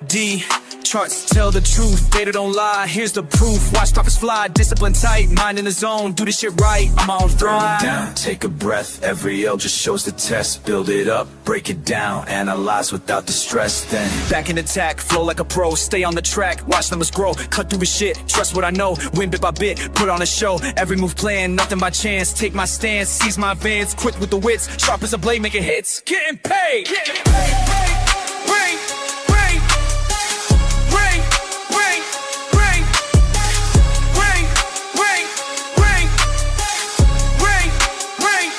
D, charts tell the truth, data don't lie. Here's the proof, watch profits fly. Discipline tight, mind in the zone, do this shit right, I'm on throne. Down, take a breath, every L just shows the test. Build it up, break it down, analyze without the stress. Then Back in attack, flow like a pro, stay on the track, watch numbers grow, cut through the shit, trust what I know, win bit by bit, put on a show, every move planned, nothing by chance, take my stance, seize my advance, quick with the wits, sharp as a blade, making hits, getting paid. Bring, bring, bring, bring, bring, bring, bring, bring, bring, bring.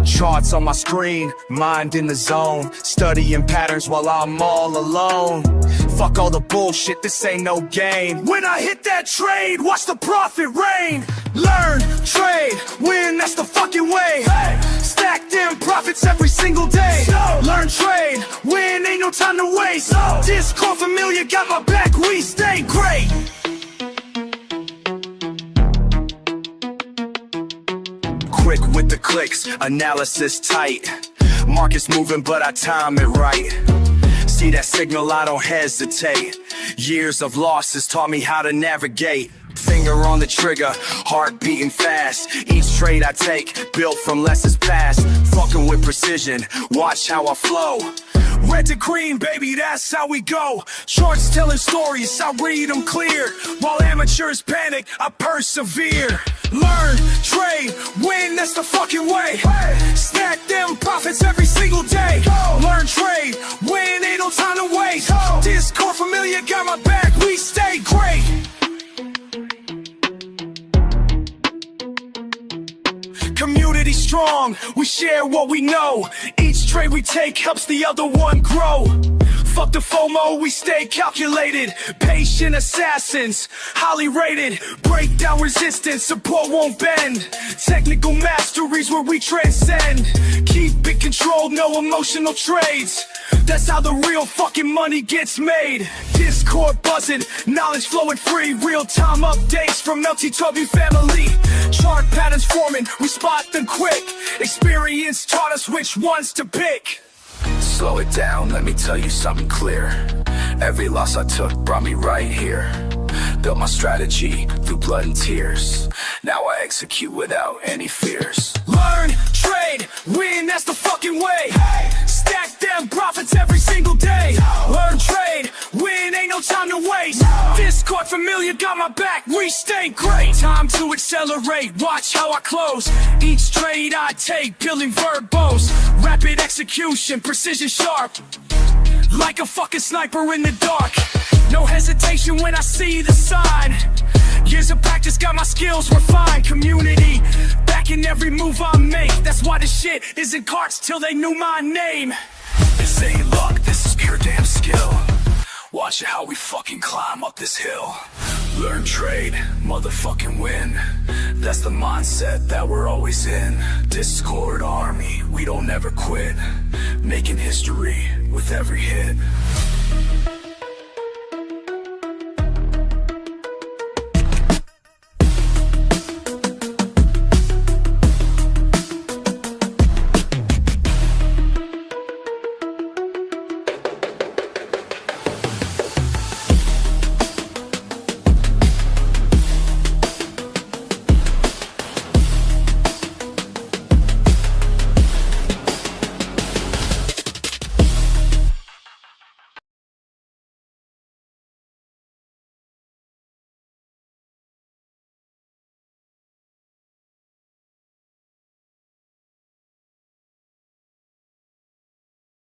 Charts on my screen, mind in the zone, studying patterns while I'm all alone. Fuck all the bullshit, this ain't no game. When I hit that trade, watch the profit rain. Learn, trade, win, that's the fucking way. Stack them profits every single day. Learn, trade, win, ain't no time to waste. Discord familiar, got my back, we stay great. Quick with the clicks, analysis tight. Market's moving, but I time it right. See that signal, I don't hesitate. Years of losses taught me how to navigate. Finger on the trigger, heart beating fast. Each trade I take, built from lessons past. Fucking with precision, watch how I flow. Red to green, baby, that's how we go. Charts telling stories, I read them clear. While amateurs panic, I persevere. Learn, trade, win, that's the fucking way. Stack them profits every single day. Learn, trade, win, ain't no time to waste. Discord familiar, got my back, we stay great. Community strong, we share what we know. Each trade we take helps the other one grow. Fuck the FOMO, we stay calculated. Patient assassins, highly rated. Break down resistance, support won't bend. Technical masteries where we transcend. Keep it controlled, no emotional trades. That's how the real fucking money gets made. Discord buzzing, knowledge flowing free. Real-time updates from LTW family. Chart patterns forming, we spot them quick. Experience taught us which ones to pick. slow it down, let me tell you something clear. Every loss I took brought me right here. Built my strategy through blood and tears. Now I execute without any fears. Learn, trade, win, that's the fucking way. Stack them profits every single day. Learn, trade, win, ain't no time to waste. Discord familiar, got my back, we stay great. Time to accelerate, watch how I close each trade I take, peeling verbose. Rapid execution, precision sharp, like a fucking sniper in the dark. No hesitation when I see the sign. Years of practice got my skills refined. Community backing every move I make. That's why this shit is in carts till they knew my name. This ain't luck, this is pure damn skill. Watch how we fucking climb up this hill. Learn trade, motherfucking win. That's the mindset that we're always in. Discord army, we don't ever quit. Making history with every hit.